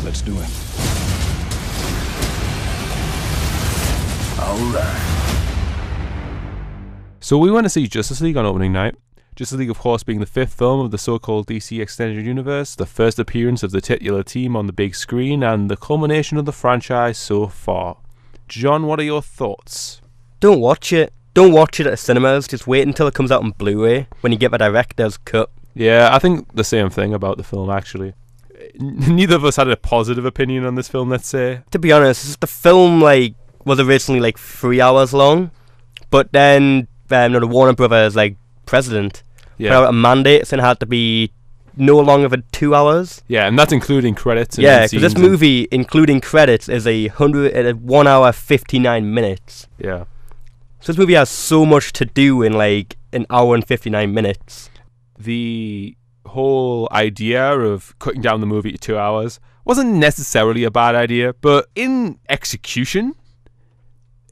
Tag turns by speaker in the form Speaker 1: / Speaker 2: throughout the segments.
Speaker 1: Let's do it.
Speaker 2: Alright.
Speaker 3: So we went to see Justice League on opening night. Justice League, of course, being the fifth film of the so-called DC Extended Universe, the first appearance of the titular team on the big screen, and the culmination of the franchise so far. John, what are your thoughts?
Speaker 4: Don't watch it. Don't watch it at the cinemas. Just wait until it comes out on Blu-ray when you get the director's cut.
Speaker 3: Yeah, I think the same thing about the film, actually. Neither of us had a positive opinion on this film, let's say.
Speaker 4: To be honest, the film was originally 3 hours long, but then the Warner Brothers president put out a mandate saying it had to be no longer than 2 hours.
Speaker 3: Yeah, and that's including credits. And
Speaker 4: yeah, because this movie, including credits, is 1 hour 59 minutes.
Speaker 3: Yeah.
Speaker 4: So this movie has so much to do in an hour and 59 minutes.
Speaker 3: The whole idea of cutting down the movie to 2 hours wasn't necessarily a bad idea, but in execution,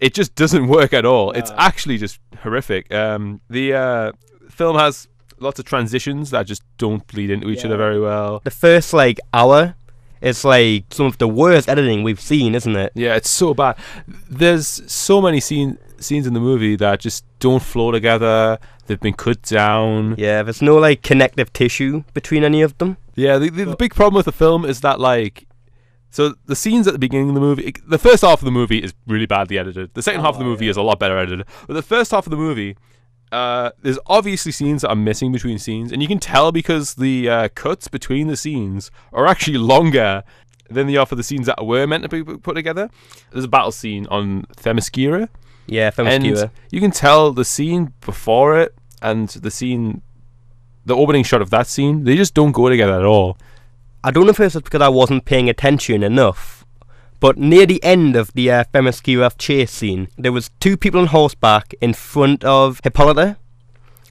Speaker 3: it just doesn't work at all. It's actually just horrific. The film has lots of transitions that just don't bleed into each other very well.
Speaker 4: The first hour is some of the worst editing we've seen, isn't it?
Speaker 3: Yeah, it's so bad. There's so many scenes in the movie that just don't flow together. They've been cut down.
Speaker 4: Yeah, there's no connective tissue between any of them.
Speaker 3: Yeah, the big problem with the film is that so the scenes at the beginning of the movie, the first half of the movie is really badly edited. The second half of the movie is a lot better edited. But the first half of the movie, there's obviously scenes that are missing between scenes, and you can tell because the cuts between the scenes are actually longer than they are for the scenes that were meant to be put together. There's a battle scene on Themyscira.
Speaker 4: Yeah, Themyscira.
Speaker 3: And you can tell the scene before it and the opening shot of that scene, they just don't go together at all.
Speaker 4: I don't know if it's because I wasn't paying attention enough, but near the end of the Themyscira chase scene, there was two people on horseback in front of Hippolyta.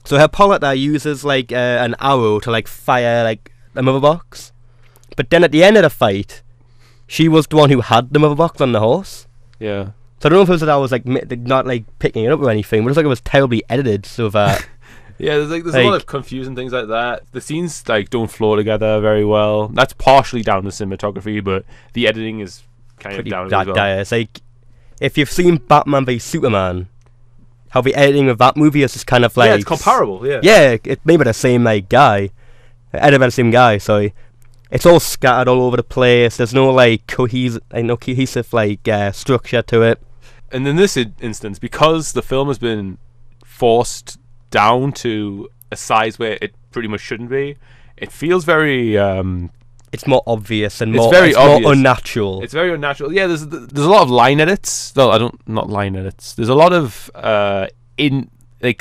Speaker 4: So Hippolyta uses an arrow to fire a mother box, but then at the end of the fight, she was the one who had the mother box on the horse.
Speaker 3: Yeah.
Speaker 4: So I don't know if it was that I was not picking it up or anything, but it was terribly edited so that.
Speaker 3: Yeah, there's a lot of confusing things like that. The scenes don't flow together very well. That's partially down to cinematography, but the editing is kind of down as well.
Speaker 4: Dire. It's if you've seen Batman v Superman, how the editing of that movie is just kind of
Speaker 3: yeah, it's comparable. Yeah.
Speaker 4: Yeah, it's made by the same guy, edited by the same guy. So it's all scattered all over the place. There's no cohesive structure to it.
Speaker 3: And in this instance, because the film has been forced down to a size where it pretty much shouldn't be, it feels very
Speaker 4: it's more obvious and
Speaker 3: more unnatural. It's very unnatural. Yeah, there's a lot of line edits. No, not line edits. There's a lot of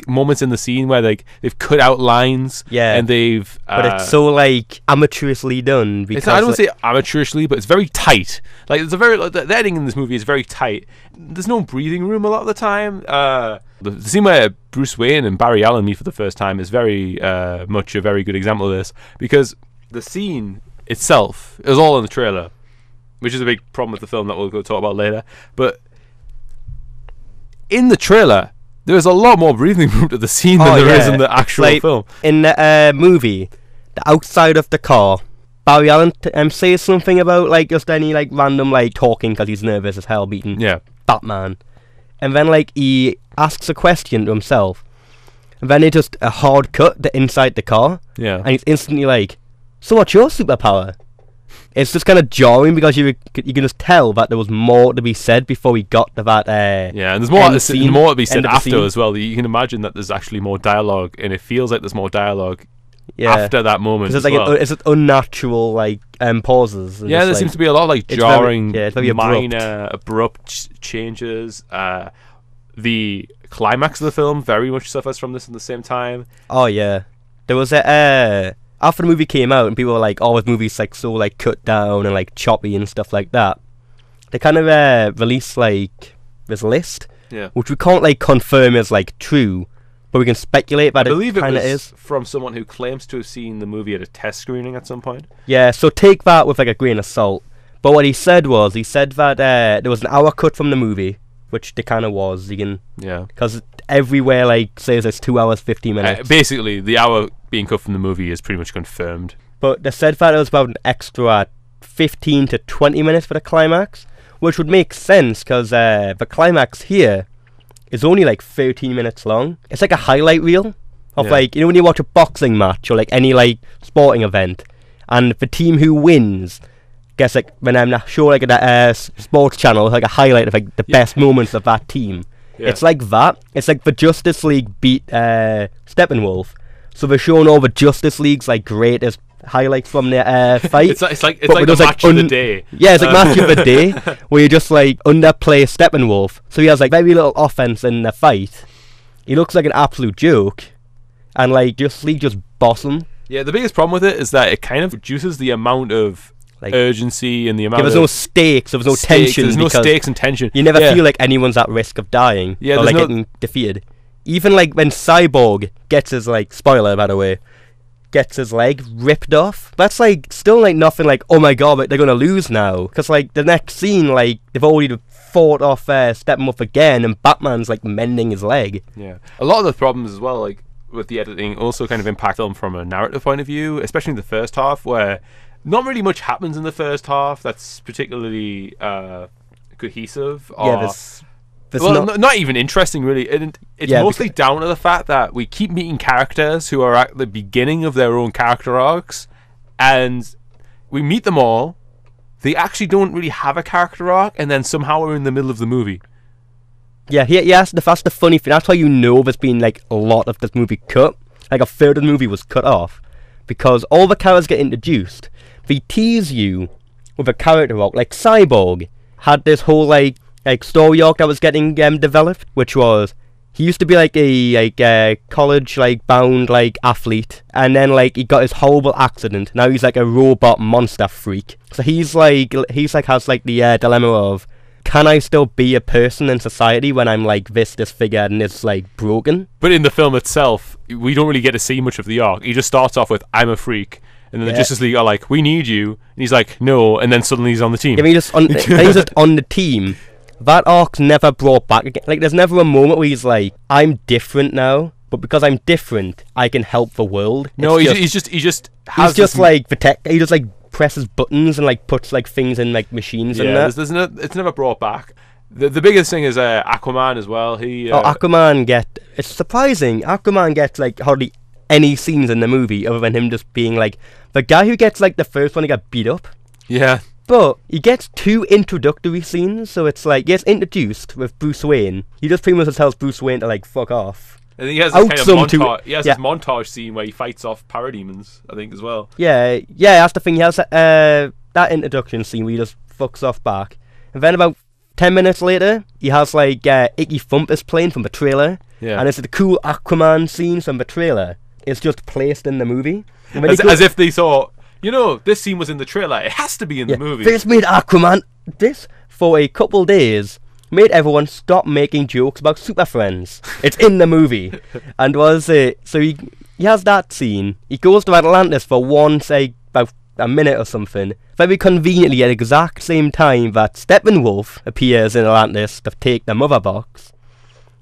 Speaker 3: moments in the scene where they've cut out lines.
Speaker 4: Yeah,
Speaker 3: and they've
Speaker 4: but it's so amateurishly done. Because
Speaker 3: I don't want to say amateurishly, but it's very tight. It's a very the editing in this movie is very tight. There's no breathing room a lot of the time. The scene where Bruce Wayne and Barry Allen meet for the first time is very much a very good example of this, because the scene itself is all in the trailer, which is a big problem with the film that we'll go talk about later. But in the trailer, there's a lot more breathing room to the scene than there is in the actual film.
Speaker 4: In the movie, the outside of the car, Barry Allen says something about just any random talking because he's nervous as hell beating Batman, and then he asks a question to himself, and then it just a hard cut to inside the car, and he's instantly so what's your superpower? It's just kind of jarring because you can just tell that there was more to be said before we got to that.
Speaker 3: And there's more to be said after as well. You can imagine that there's actually more dialogue, and it feels like there's more dialogue after that moment.
Speaker 4: It's it's unnatural pauses.
Speaker 3: Yeah, there seems to be a lot of jarring, very minor, abrupt changes. The climax of the film very much suffers from this at the same time.
Speaker 4: Oh yeah, there was after the movie came out and people were oh, this movie's so cut down and choppy and stuff like that. They kind of released this list, which we can't confirm is true, but we can speculate that it kind of is.
Speaker 3: From someone who claims to have seen the movie at a test screening at some point.
Speaker 4: Yeah, so take that with a grain of salt. But what he said that there was an hour cut from the movie, which there kind of was. Because everywhere says it's 2 hours 50 minutes.
Speaker 3: Basically, the hour being cut from the movie is pretty much confirmed.
Speaker 4: But they said that it was about an extra 15 to 20 minutes for the climax, which would make sense because the climax here is only like 13 minutes long. It's like a highlight reel of like, you know, when you watch a boxing match or like any like sporting event, and the team who wins gets like, when I'm not sure, like a sports channel, like a highlight of like the best moments of that team. It's like that. It's like the Justice League beat Steppenwolf, so they're showing all the Justice League's like greatest highlights from their fight.
Speaker 3: it's like the match of the day.
Speaker 4: Yeah, it's like match of the day, where you just like underplay Steppenwolf, so he has like very little offense in the fight. He looks like an absolute joke, and like Justice League just boss him.
Speaker 3: Yeah, the biggest problem with it is that it kind of reduces the amount of like urgency and the amount
Speaker 4: there's no stakes, there was no tension.
Speaker 3: There's no stakes and tension.
Speaker 4: You never feel like anyone's at risk of dying or like getting defeated. Even like when Cyborg gets his like, spoiler by the way, gets his leg ripped off, that's like still like nothing like, oh my god, they're gonna lose now, because like the next scene, like they've already fought off Steppenwolf again, and Batman's like mending his leg.
Speaker 3: Yeah, a lot of the problems as well, like with the editing, also kind of impact them from a narrative point of view, especially in the first half, where not really much happens in the first half that's particularly cohesive. Not even interesting, really. It's mostly down to the fact that we keep meeting characters who are at the beginning of their own character arcs, and we meet them all. They actually don't really have a character arc, and then somehow we're in the middle of the movie.
Speaker 4: Yeah, that's the funny thing. That's how you know there's been like a lot of this movie cut. Like a third of the movie was cut off, because all the characters get introduced. They tease you with a character arc. Like Cyborg had this whole like story arc that was getting developed, which was he used to be like a college like bound like athlete, and then like he got his horrible accident. Now he's like a robot monster freak. So he's like has like the dilemma of, can I still be a person in society when I'm like this figure and it's like broken?
Speaker 3: But in the film itself, we don't really get to see much of the arc. He just starts off with, I'm a freak, and then the Justice League are like, we need you, and he's like, no, and then suddenly he's on the team.
Speaker 4: Yeah, he's just on the team. That arc's never brought back again. Like, there's never a moment where he's like, I'm different now, but because I'm different, I can help the world.
Speaker 3: No, he just
Speaker 4: presses buttons and like puts like things in like machines and that.
Speaker 3: It's never brought back. The biggest thing is Aquaman as well.
Speaker 4: It's surprising. Aquaman gets like hardly any scenes in the movie other than him just being like the guy who gets like the first one to get beat up.
Speaker 3: Yeah.
Speaker 4: But he gets 2 introductory scenes, so it's like he gets introduced with Bruce Wayne. He just pretty much tells Bruce Wayne to like fuck off.
Speaker 3: And he has this kind of montage. He has this montage scene where he fights off parademons, I think, as well.
Speaker 4: Yeah, that's the thing. He has that introduction scene where he just fucks off back, and then about 10 minutes later, he has like Icky Thump is playing from the trailer, and it's the cool Aquaman scene from the trailer. It's just placed in the movie,
Speaker 3: as if they thought, you know, this scene was in the trailer. It has to be in the movie.
Speaker 4: This made Aquaman. This for a couple days made everyone stop making jokes about Super Friends. It's in the movie. And so he has that scene. He goes to Atlantis for about a minute or something. Very conveniently at the exact same time that Steppenwolf appears in Atlantis to take the mother box.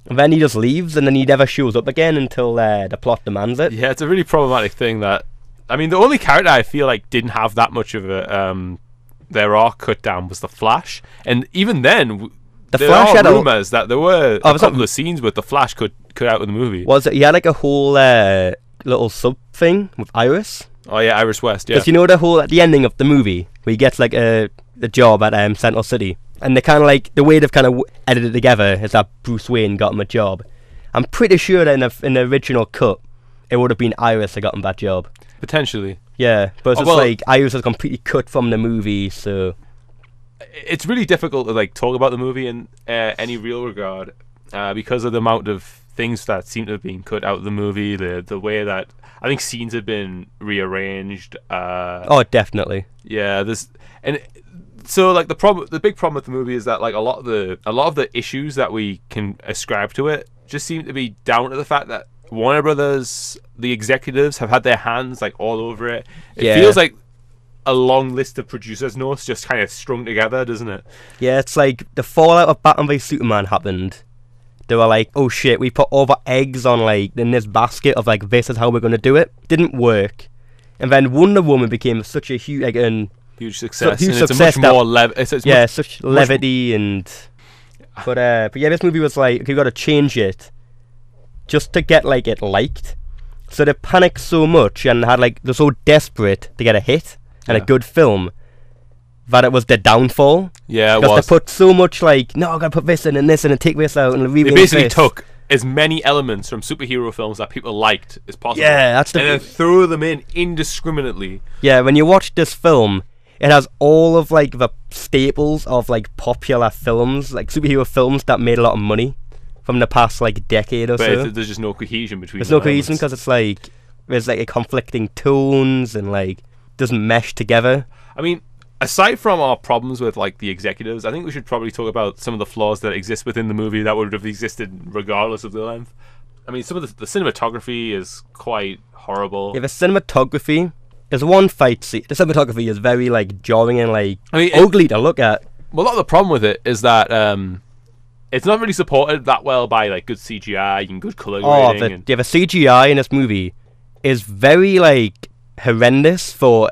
Speaker 4: And then he just leaves, and then he never shows up again until the plot demands it.
Speaker 3: Yeah, it's a really problematic thing that... I mean, the only character I feel like didn't have that much of their arc cut down was the Flash. And even then... There are rumours that there were a couple of scenes with the Flash cut out of the movie.
Speaker 4: Was it? He had like a whole little sub thing with Iris.
Speaker 3: Oh yeah, Iris West. Yeah.
Speaker 4: Because you know at the ending of the movie where he gets like the job at Central City, and they kind of like the way they've kind of edited it together is that Bruce Wayne got him a job. I'm pretty sure that in the original cut, it would have been Iris that got him that job.
Speaker 3: Potentially.
Speaker 4: Yeah, but it's just like Iris is completely cut from the movie, so.
Speaker 3: It's really difficult to like talk about the movie in any real regard because of the amount of things that seem to have been cut out of the movie, the way that I think scenes have been rearranged.
Speaker 4: Oh, definitely.
Speaker 3: Yeah, so like the big problem with the movie is that like a lot of the issues that we can ascribe to it just seem to be down to the fact that Warner Brothers, the executives, have had their hands like all over it. It feels like a long list of producers' notes just kind of strung together, doesn't it? Yeah,
Speaker 4: it's like the fallout of Batman v Superman happened. They were like, oh shit, we put all the eggs on like in this basket of like, this is how we're going to do it. Didn't work. And then Wonder Woman became such a huge, like, and
Speaker 3: huge success.
Speaker 4: Huge
Speaker 3: and
Speaker 4: success.
Speaker 3: It's a much more
Speaker 4: it's such levity and. But yeah, this movie was like, you got to change it, just to get like it liked. So they panicked so much and they're so desperate to get a hit and a good film that it was their downfall.
Speaker 3: Yeah, it
Speaker 4: because
Speaker 3: was.
Speaker 4: They put so much like, no, I gotta put this in and this and take this out and
Speaker 3: they basically took as many elements from superhero films that people liked as possible.
Speaker 4: Yeah, that's
Speaker 3: and then threw them in indiscriminately.
Speaker 4: Yeah, when you watch this film, it has all of like the staples of like popular films, like superhero films that made a lot of money from the past like decade or so.
Speaker 3: But there's just no cohesion between.
Speaker 4: There's no cohesion because it's like there's like conflicting tones and like doesn't mesh together.
Speaker 3: I mean, aside from our problems with like the executives, I think we should probably talk about some of the flaws that exist within the movie that would have existed regardless of the length. I mean, some of the cinematography is quite horrible.
Speaker 4: Yeah, the cinematography. There's one fight scene. The cinematography is very like jarring and like ugly to look at.
Speaker 3: Well, a lot of the problem with it is that it's not really supported that well by like good CGI and good color grading.
Speaker 4: The CGI in this movie is very like horrendous for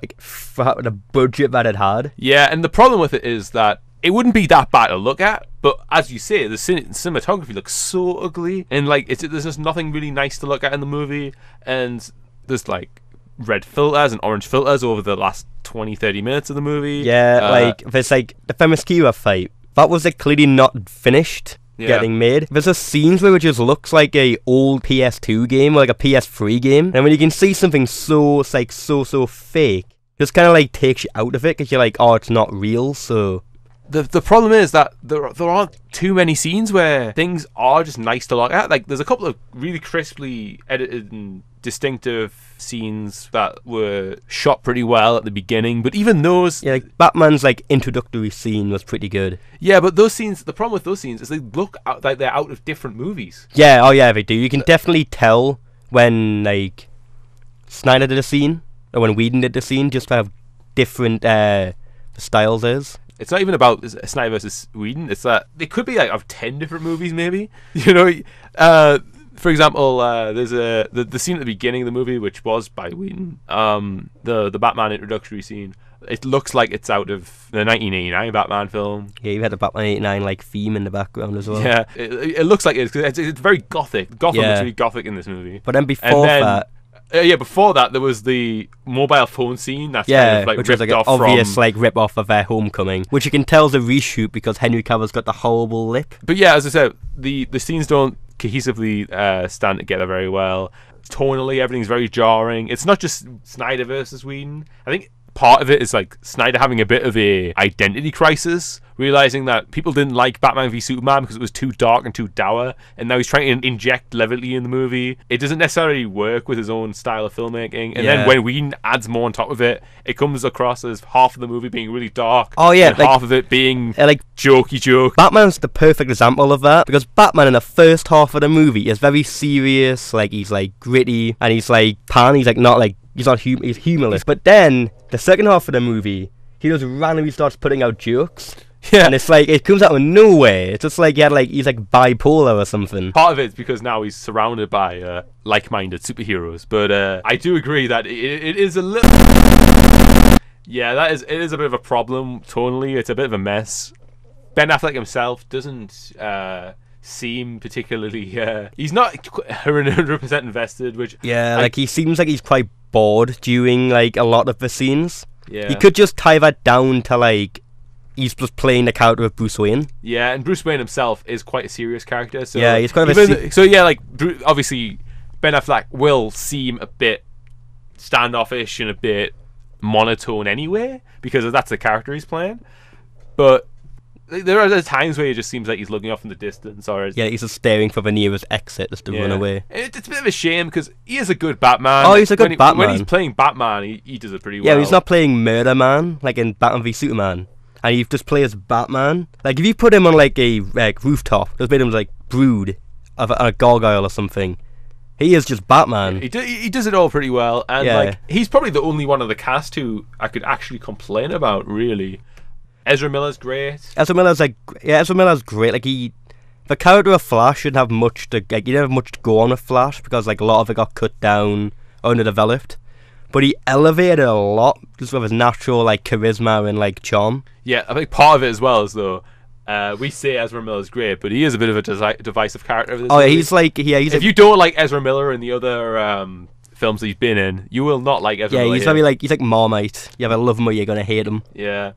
Speaker 4: the budget that it had.
Speaker 3: Yeah, and the problem with it is that it wouldn't be that bad to look at, but as you say, the cinematography looks so ugly, and like there's just nothing really nice to look at in the movie, and there's like red filters and orange filters over the last 20-30 minutes of the movie.
Speaker 4: Yeah, like there's like the Themyscira fight that was like clearly not finished. Getting made. There's a scenes where it just looks like a old PS2 game or like a PS3 game, and when you can see something so it's like so fake, it just kind of like takes you out of it because you're like, oh, it's not real. So
Speaker 3: the problem is that there aren't too many scenes where things are just nice to look at. Like there's a couple of really crisply edited and distinctive scenes that were shot pretty well at the beginning, but even those,
Speaker 4: yeah, like Batman's like introductory scene was pretty good.
Speaker 3: Yeah, but those scenes, the problem with those scenes is they look like they're out of different movies.
Speaker 4: Yeah, oh yeah, they do. You can definitely tell when like Snyder did a scene or when Whedon did the scene, just how different styles is.
Speaker 3: It's not even about Snyder versus Whedon. It's that they could be like of 10 different movies, maybe. You know, for example, there's the scene at the beginning of the movie, which was by Whedon. The Batman introductory scene. It looks like it's out of the 1989 Batman film.
Speaker 4: Yeah, you had the Batman 89 like theme in the background as well.
Speaker 3: Yeah, it looks like it's very gothic. Gotham looks really gothic in this movie.
Speaker 4: But then before that.
Speaker 3: Before that there was the mobile phone scene that's kind of like
Speaker 4: which
Speaker 3: ripped
Speaker 4: was like
Speaker 3: off
Speaker 4: an obvious
Speaker 3: from
Speaker 4: like rip off of their Homecoming, which you can tell is a reshoot because Henry Cavill's got the horrible lip.
Speaker 3: But yeah, as I said, the scenes don't cohesively stand together very well. Tonally, everything's very jarring. It's not just Snyder versus Whedon. I think part of it is like Snyder having a bit of a identity crisis, realizing that people didn't like Batman v Superman because it was too dark and too dour, and now he's trying to inject levity in the movie. It doesn't necessarily work with his own style of filmmaking, and then when Whedon adds more on top of it, it comes across as half of the movie being really dark, and like, half of it being like jokey joke.
Speaker 4: Batman's the perfect example of that, because Batman in the first half of the movie is very serious, like he's like gritty, and he's like he's like not like he's not he's humorless. But then the second half of the movie, he just randomly starts putting out jokes. Yeah, and it's like it comes out of nowhere. It's just like he's like bipolar or something.
Speaker 3: Part of it's because now he's surrounded by like-minded superheroes. But I do agree that it is a little. Yeah, it is a bit of a problem tonally. It's a bit of a mess. Ben Affleck himself doesn't seem particularly. He's not 100% invested. Which
Speaker 4: like he seems like he's quite bored during like a lot of the scenes.
Speaker 3: Yeah,
Speaker 4: he could just tie that down to like. He's just playing the character of Bruce Wayne.
Speaker 3: Yeah, and Bruce Wayne himself is quite a serious character. So
Speaker 4: yeah, he's kind of
Speaker 3: obviously Ben Affleck will seem a bit standoffish and a bit monotone anyway, because that's the character he's playing. But there are times where he just seems like he's looking off in the distance, or
Speaker 4: he's just staring for the nearest exit just to run away.
Speaker 3: It's a bit of a shame because he is a good Batman.
Speaker 4: Oh, he's a good Batman.
Speaker 3: When he's playing Batman, he does it pretty well.
Speaker 4: Yeah, he's not playing Murder Man like in Batman v Superman. And he just plays Batman. Like if you put him on like a rooftop, just made him like brood of a gargoyle or something. He is just Batman.
Speaker 3: Yeah, he does it all pretty well, and like he's probably the only one of the cast who I could actually complain about. Really, Ezra Miller's great.
Speaker 4: Ezra Miller's great. Like the character of Flash shouldn't have much to he didn't have much to go on with Flash because like a lot of it got cut down, underdeveloped. but he elevated a lot just with his natural like charisma and like charm.
Speaker 3: Yeah, I think part of it as well is though. We say Ezra Miller's great, but he is a bit of a divisive character. Of this movie.
Speaker 4: He's like, he's
Speaker 3: if you don't like Ezra Miller and the other films that he's been in, you will not like Ezra Miller.
Speaker 4: Yeah, he's like Marmite. You either love him or you're gonna hate him.
Speaker 3: Yeah,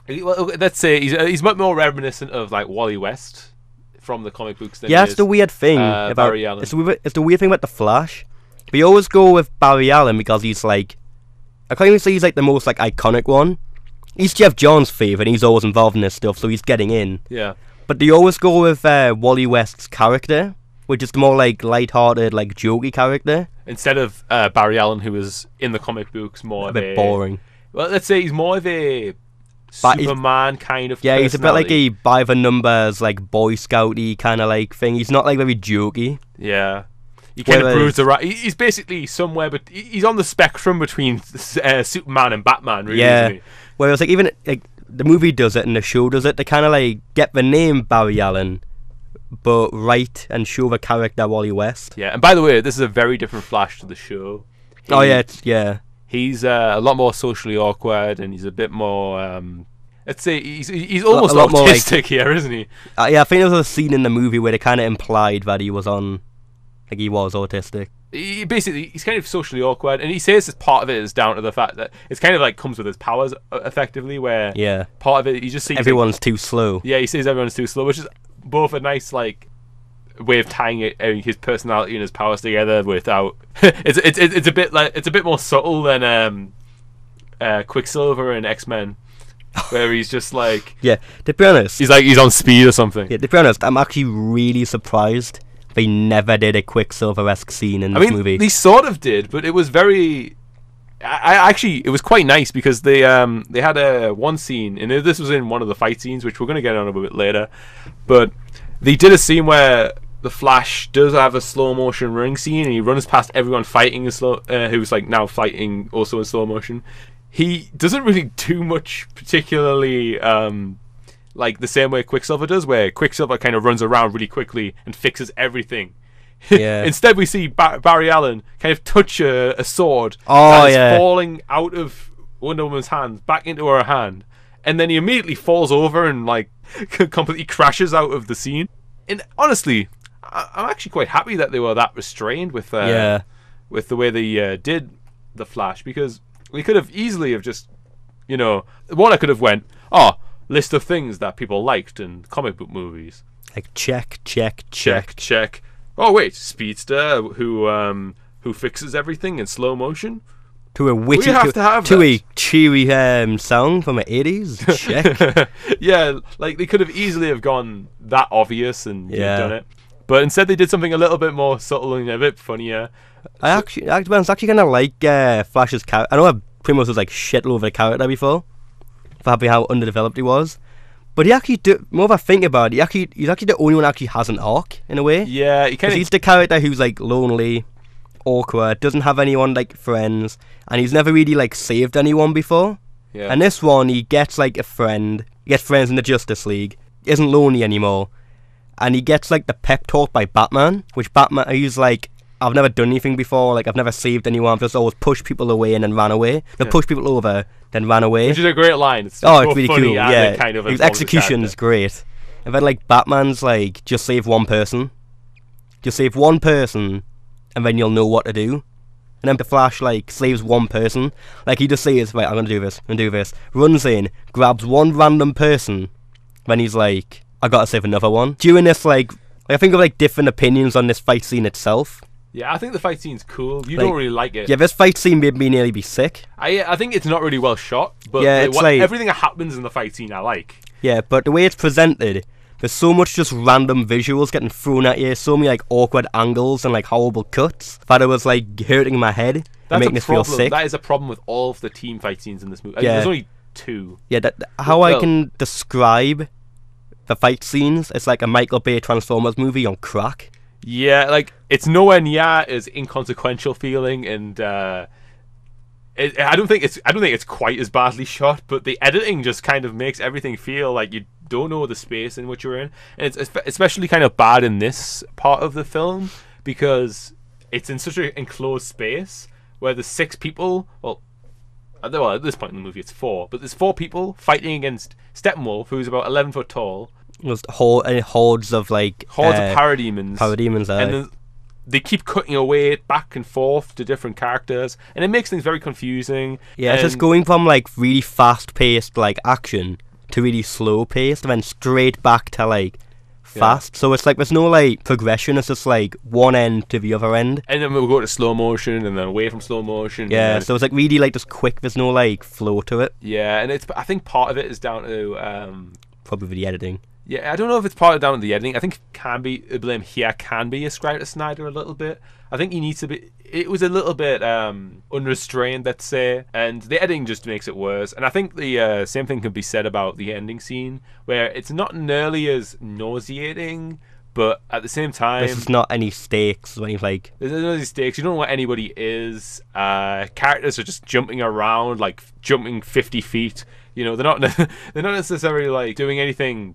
Speaker 3: well, let's say he's much more reminiscent of like Wally West from the comic books. Than
Speaker 4: that's the weird thing about
Speaker 3: Barry Allen.
Speaker 4: It's the weird thing about the Flash. We always go with Barry Allen because he's like, I can't even say he's like the most like iconic one. He's Jeff Johns' favourite, and he's always involved in this stuff, so he's getting in.
Speaker 3: Yeah.
Speaker 4: But they always go with Wally West's character, which is the more like light-hearted, like jokey character.
Speaker 3: Instead of Barry Allen, who was in the comic books more
Speaker 4: a bit boring.
Speaker 3: Well, let's say he's more of a Superman kind of.
Speaker 4: Yeah, he's a bit like a by the numbers, like Boy Scouty kind of like thing. He's not like very jokey.
Speaker 3: Yeah. He kind of broods around. He's basically somewhere, but he's on the spectrum between Superman and Batman, really.
Speaker 4: Yeah.
Speaker 3: Isn't he?
Speaker 4: Whereas, like, even like the movie does it and the show does it, they kind of like get the name Barry Allen, but write and show the character Wally West.
Speaker 3: Yeah, and by the way, this is a very different Flash to the show.
Speaker 4: He's
Speaker 3: a lot more socially awkward, and he's a bit more. Let's say he's almost autistic like, here, isn't he?
Speaker 4: Yeah, I think there was a scene in the movie where they kind of implied that he was autistic.
Speaker 3: He's kind of socially awkward, and he says that part of it is down to the fact that it's kind of like comes with his powers, effectively. Where part of it he just sees
Speaker 4: everyone's too slow.
Speaker 3: Yeah, he says everyone's too slow, which is both a nice like way of tying his personality and his powers together without. it's a bit like it's a bit more subtle than Quicksilver in X-Men, where he's just like
Speaker 4: to be honest,
Speaker 3: he's on speed or something.
Speaker 4: Yeah, to be honest, I'm actually really surprised they never did a Quicksilver-esque scene in this movie.
Speaker 3: They sort of did, but it was very. It was quite nice because they had one scene, and this was in one of the fight scenes, which we're going to get on a bit later. But they did a scene where the Flash does have a slow motion running scene, and he runs past everyone fighting who's like now fighting also in slow motion. He doesn't really do much particularly. Like the same way Quicksilver does, where Quicksilver kind of runs around really quickly and fixes everything.
Speaker 4: Yeah.
Speaker 3: Instead, we see Barry Allen kind of touch a sword that is falling out of Wonder Woman's hands back into her hand, and then he immediately falls over and like completely crashes out of the scene. And honestly, I'm actually quite happy that they were that restrained with the way they did the Flash, because we could have easily have just, I could have went, list of things that people liked in comic book movies.
Speaker 4: Like check.
Speaker 3: Oh wait, speedster who fixes everything in slow motion.
Speaker 4: To a cheery song from the 80s. Check.
Speaker 3: Yeah, like they could have easily have gone that obvious and done it, but instead they did something a little bit more subtle and a bit funnier.
Speaker 4: I was actually kind of like Flash's character. I know I pretty much was like shit over the character before, for how underdeveloped he was, but he actually more if I think about it, he's actually the only one who actually has an arc in a way.
Speaker 3: Yeah, he's
Speaker 4: the character who's like lonely, awkward, doesn't have anyone like friends, and he's never really like saved anyone before.
Speaker 3: Yeah.
Speaker 4: And this one, he gets like a friend, he gets friends in the Justice League, he isn't lonely anymore, and he gets like the pep talk by Batman, which Batman, he's like, I've never done anything before, like I've never saved anyone, I've just always pushed people away and then ran away. Pushed people over, then ran away.
Speaker 3: Which is a great line. It's
Speaker 4: really
Speaker 3: funny,
Speaker 4: cool, yeah.
Speaker 3: Kind of
Speaker 4: his execution's great. And then like Batman's like, just save one person. Just save one person, and then you'll know what to do. And then the Flash like saves one person. Like he just says, right, I'm gonna do this. Runs in, grabs one random person, then he's like, I gotta save another one. During this like I think of like different opinions on this fight scene itself.
Speaker 3: Yeah, I think the fight scene's cool. You don't really like it.
Speaker 4: Yeah, this fight scene made me nearly be sick.
Speaker 3: I think it's not really well shot, but everything that happens in the fight scene I like.
Speaker 4: Yeah, but the way it's presented, there's so much just random visuals getting thrown at you, so many like awkward angles and like horrible cuts that it was like hurting my head and making me feel sick.
Speaker 3: That is a problem with all of the team fight scenes in this movie. Yeah. There's only 2.
Speaker 4: Yeah, I can describe the fight scenes, it's like a Michael Bay Transformers movie on crack.
Speaker 3: Yeah, like it's nowhere near as inconsequential feeling, and I don't think it's quite as badly shot, but the editing just kind of makes everything feel like you don't know the space in which you're in, and it's especially kind of bad in this part of the film because it's in such an enclosed space where there's 6 people. Well, at this point in the movie it's 4, but there's 4 people fighting against Steppenwolf, who's about 11 foot tall.
Speaker 4: There's hordes of like
Speaker 3: parademons.
Speaker 4: Parademons,
Speaker 3: and then they keep cutting away back and forth to different characters, and it makes things very confusing.
Speaker 4: Yeah, it's just going from like really fast-paced like action to really slow-paced, and then straight back to like fast. So it's like there's no like progression. It's just like one end to the other end.
Speaker 3: And then we'll go to slow motion, and then away from slow motion.
Speaker 4: Yeah, so it's like really like just quick. There's no like flow to it.
Speaker 3: Yeah, and I think part of it is down to
Speaker 4: probably the editing.
Speaker 3: Yeah, I don't know if it's part of down to the editing. I think blame here can be ascribed to Snyder a little bit. I think he needs to be. It was a little bit unrestrained, let's say, and the editing just makes it worse. And I think the same thing can be said about the ending scene, where it's not nearly as nauseating, but at the same time,
Speaker 4: there's not any stakes when you like.
Speaker 3: There's no any stakes. You don't know what anybody is. Characters are just jumping around, like jumping 50 feet. You know, they're not necessarily like doing anything.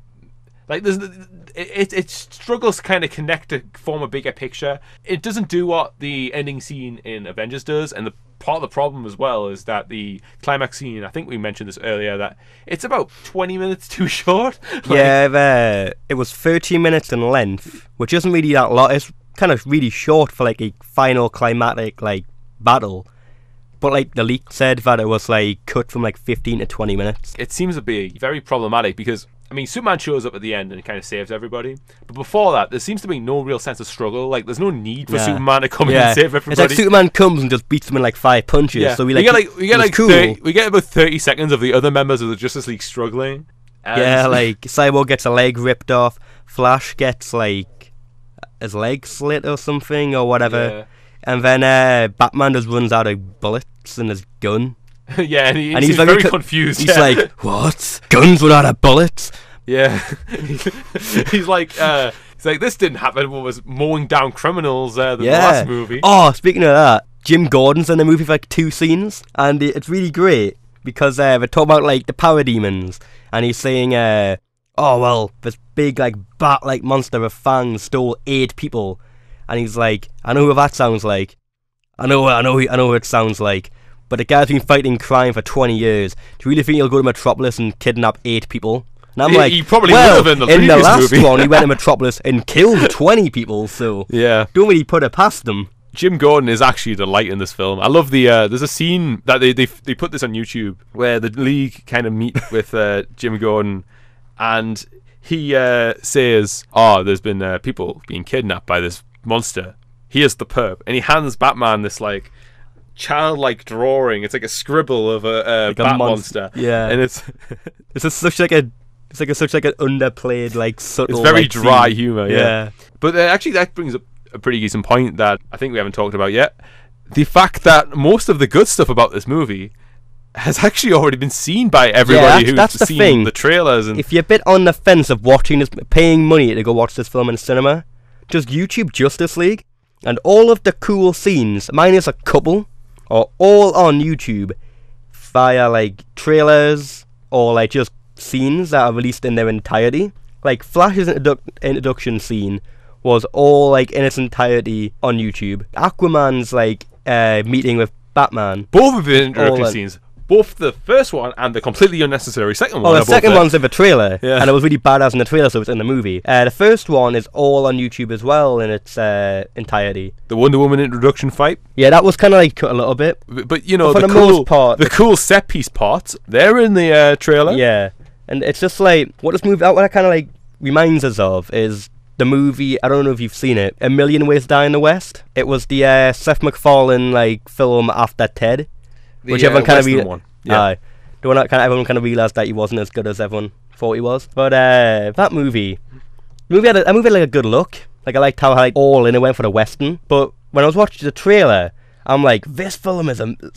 Speaker 3: Like it struggles to kind of connect to form a bigger picture. It doesn't do what the ending scene in Avengers does, and part of the problem as well is that the climax scene, I think we mentioned this earlier, that it's about 20 minutes too short.
Speaker 4: Yeah, it was 13 minutes in length, which isn't really that lot. It's kind of really short for like a final climatic like battle. But like the leak said that it was like cut from like 15 to 20 minutes.
Speaker 3: It seems to be very problematic because, I mean, Superman shows up at the end and kind of saves everybody. But before that, there seems to be no real sense of struggle. Like, there's no need for Superman to come in and save everybody.
Speaker 4: It's like Superman comes and just beats them in like 5 punches.
Speaker 3: Yeah.
Speaker 4: So we
Speaker 3: get about 30 seconds of the other members of the Justice League struggling.
Speaker 4: Yeah, like Cyborg gets a leg ripped off. Flash gets like his leg slit or something or whatever. Yeah. And then Batman just runs out of bullets in his gun.
Speaker 3: Yeah, and he's like, very confused.
Speaker 4: He's like, what? Guns without a bullets?
Speaker 3: Yeah. he's like, this didn't happen when I was mowing down criminals the last movie.
Speaker 4: Oh, speaking of that, Jim Gordon's in the movie for like 2 scenes, and it's really great because they talk about like the parademons, and he's saying, oh well, this big like bat-like monster with fangs stole 8 people. And he's like, I know what that sounds like. I know what it sounds like. But the guy's been fighting crime for 20 years. Do you really think he'll go to Metropolis and kidnap 8 people? And I'm like,
Speaker 3: he probably would have in the previous
Speaker 4: movie.
Speaker 3: last
Speaker 4: one, he went to Metropolis and killed 20 people. So
Speaker 3: yeah,
Speaker 4: don't really put it past them.
Speaker 3: Jim Gordon is actually the light in this film. I love the there's a scene that they put this on YouTube where the League kind of meet with Jim Gordon, and he says, "Oh, there's been people being kidnapped by this monster. Here's the perp," and he hands Batman this like childlike drawing. It's like a scribble of a bat monster.
Speaker 4: Yeah,
Speaker 3: and it's
Speaker 4: just such like an underplayed like subtle.
Speaker 3: It's very
Speaker 4: like,
Speaker 3: dry
Speaker 4: scene.
Speaker 3: humor. Yeah. But actually, that brings up a pretty decent point that I think we haven't talked about yet. The fact that most of the good stuff about this movie has actually already been seen by everybody who's seen the trailers. And
Speaker 4: if you're a bit on the fence of watching this, paying money to go watch this film in cinema, just YouTube Justice League, and all of the cool scenes, minus a couple, are all on YouTube via like trailers or like just scenes that are released in their entirety. Like Flash's introduction scene was all like in its entirety on YouTube. Aquaman's like meeting with Batman.
Speaker 3: Both of the introduction scenes. Both the first one and the completely unnecessary second one.
Speaker 4: Oh, the second one's in the trailer,
Speaker 3: yeah.
Speaker 4: And it was really badass in the trailer, so it's in the movie. The first one is all on YouTube as well in its entirety.
Speaker 3: The Wonder Woman introduction fight?
Speaker 4: Yeah, that was kind of like cut a little bit.
Speaker 3: But you know,
Speaker 4: for the most part,
Speaker 3: the cool set piece parts, they're in the trailer.
Speaker 4: Yeah, and it's just like, what this movie, what it kind of like reminds us of is the movie, I don't know if you've seen it, A Million Ways to Die in the West. It was the Seth MacFarlane like film after Ted. Which everyone kind of
Speaker 3: one. Yeah.
Speaker 4: The one that everyone kind of realised that he wasn't as good as everyone thought he was. But that movie had like a good look. Like I liked how like all in it went for the western. But when I was watching the trailer, I'm like, this film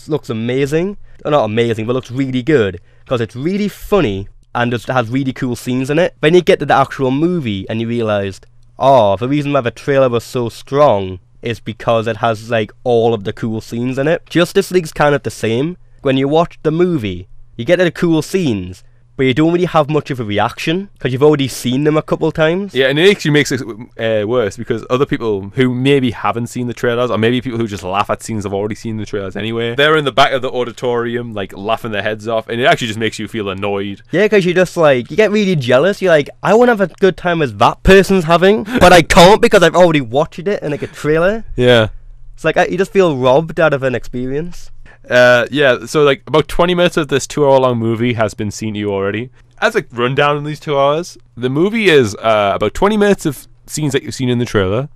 Speaker 4: looks amazing. Not amazing, but looks really good because it's really funny and just has really cool scenes in it. Then you get to the actual movie and you realised, oh, the reason why the trailer was so strong is because it has like all of the cool scenes in it. Justice League's kind of the same. When you watch the movie, you get to the cool scenes, but but you don't really have much of a reaction because you've already seen them a couple times.
Speaker 3: Yeah, and it actually makes it worse because other people who maybe haven't seen the trailers, or maybe people who just laugh at scenes have already seen the trailers anyway, they're in the back of the auditorium like laughing their heads off, and it actually just makes you feel annoyed.
Speaker 4: Yeah, because you just like, you get really jealous. You're like, I want to have a good time as that person's having, but I can't because I've already watched it in like a trailer.
Speaker 3: Yeah.
Speaker 4: It's like you just feel robbed out of an experience.
Speaker 3: Yeah, so like about 20 minutes of this 2-hour-long movie has been seen to you already. As a rundown in these 2 hours, the movie is about 20 minutes of scenes that you've seen in the trailer,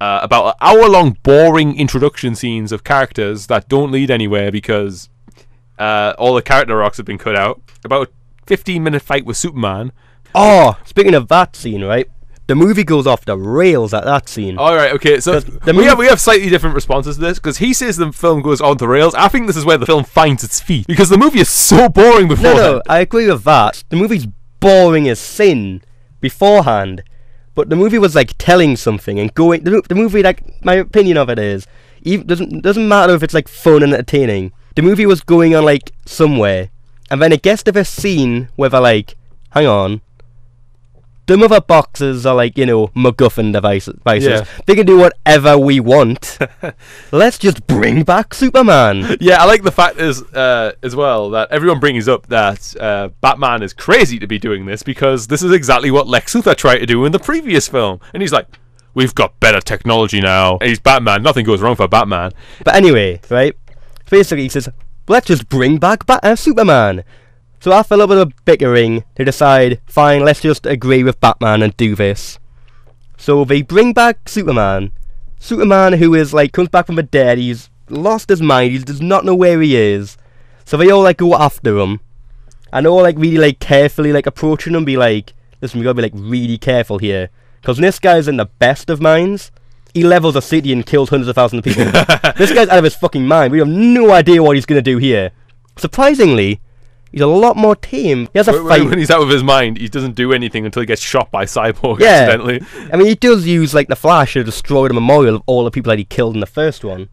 Speaker 3: about an hour-long boring introduction scenes of characters that don't lead anywhere because all the character arcs have been cut out, about a 15-minute fight with Superman.
Speaker 4: Oh, speaking of that scene, right? The movie goes off the rails at that scene.
Speaker 3: All right, okay. So we have slightly different responses to this because he says the film goes on the rails. I think this is where the film finds its feet because the movie is so boring beforehand.
Speaker 4: No, I agree with that. The movie's boring as sin beforehand, but the movie was like telling something and going. The movie, like my opinion of it is, doesn't matter if it's like fun and entertaining. The movie was going on like somewhere, and then it gets to this scene where they're like, hang on. The other boxes are like, MacGuffin devices.
Speaker 3: Yeah.
Speaker 4: They can do whatever we want. Let's just bring back Superman.
Speaker 3: Yeah, I like the fact as well that everyone brings up that Batman is crazy to be doing this because this is exactly what Lex Luthor tried to do in the previous film. And he's like, we've got better technology now. And he's Batman. Nothing goes wrong for Batman.
Speaker 4: But anyway, right? Basically, he says, let's just bring back Superman. So after a little bit of bickering, they decide, fine, let's just agree with Batman and do this. So they bring back Superman. Superman, who is like, comes back from the dead, he's lost his mind, he does not know where he is. So they all like go after him. And they're all like really like carefully like approaching him, be like, listen, we gotta be like really careful here. Because this guy's in the best of minds. He levels a city and kills hundreds of thousands of people. This guy's out of his fucking mind. We have no idea what he's gonna do here. Surprisingly, he's a lot more tame. He has a fight.
Speaker 3: When he's out of his mind, he doesn't do anything until he gets shot by Cyborg accidentally.
Speaker 4: I mean, he does use like the Flash to destroy the memorial of all the people that he killed in the first one.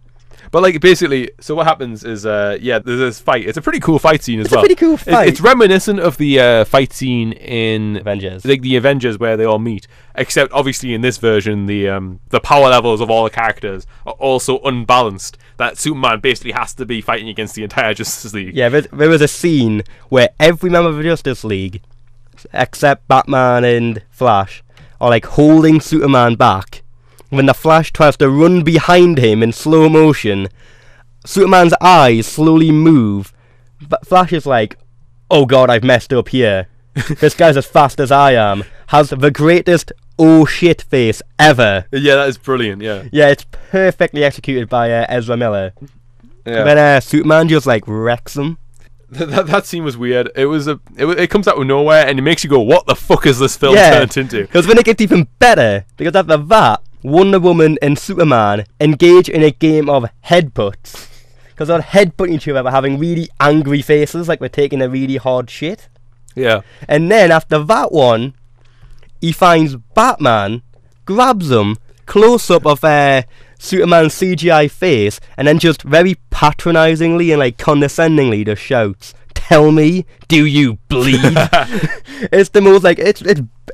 Speaker 3: But like basically, so what happens is, there's this fight. It's a pretty cool fight scene as well.
Speaker 4: It's a pretty cool fight.
Speaker 3: It's reminiscent of the fight scene in
Speaker 4: Avengers,
Speaker 3: like the Avengers where they all meet. Except obviously in this version, the power levels of all the characters are also unbalanced. That Superman basically has to be fighting against the entire Justice League.
Speaker 4: Yeah, there was a scene where every member of the Justice League, except Batman and Flash, are like holding Superman back. When the Flash tries to run behind him in slow motion, Superman's eyes slowly move. But Flash is like, oh god, I've messed up here. This guy's as fast as I am. Has the greatest oh shit face ever.
Speaker 3: Yeah, that is brilliant, yeah.
Speaker 4: Yeah, it's perfectly executed by Ezra Miller.
Speaker 3: Yeah.
Speaker 4: Then Superman just like wrecks him.
Speaker 3: That scene was weird. It comes out of nowhere and it makes you go, what the fuck is this film turned into?
Speaker 4: Because then it gets even better. Because after that, Wonder Woman and Superman engage in a game of headbutts. Because they're headbutting each other, having really angry faces, like we're taking a really hard shit.
Speaker 3: Yeah.
Speaker 4: And then after that one, he finds Batman, grabs him, close up of Superman's CGI face, and then just very patronisingly and like condescendingly just shouts, "Tell me, do you bleed?" It's the most like it's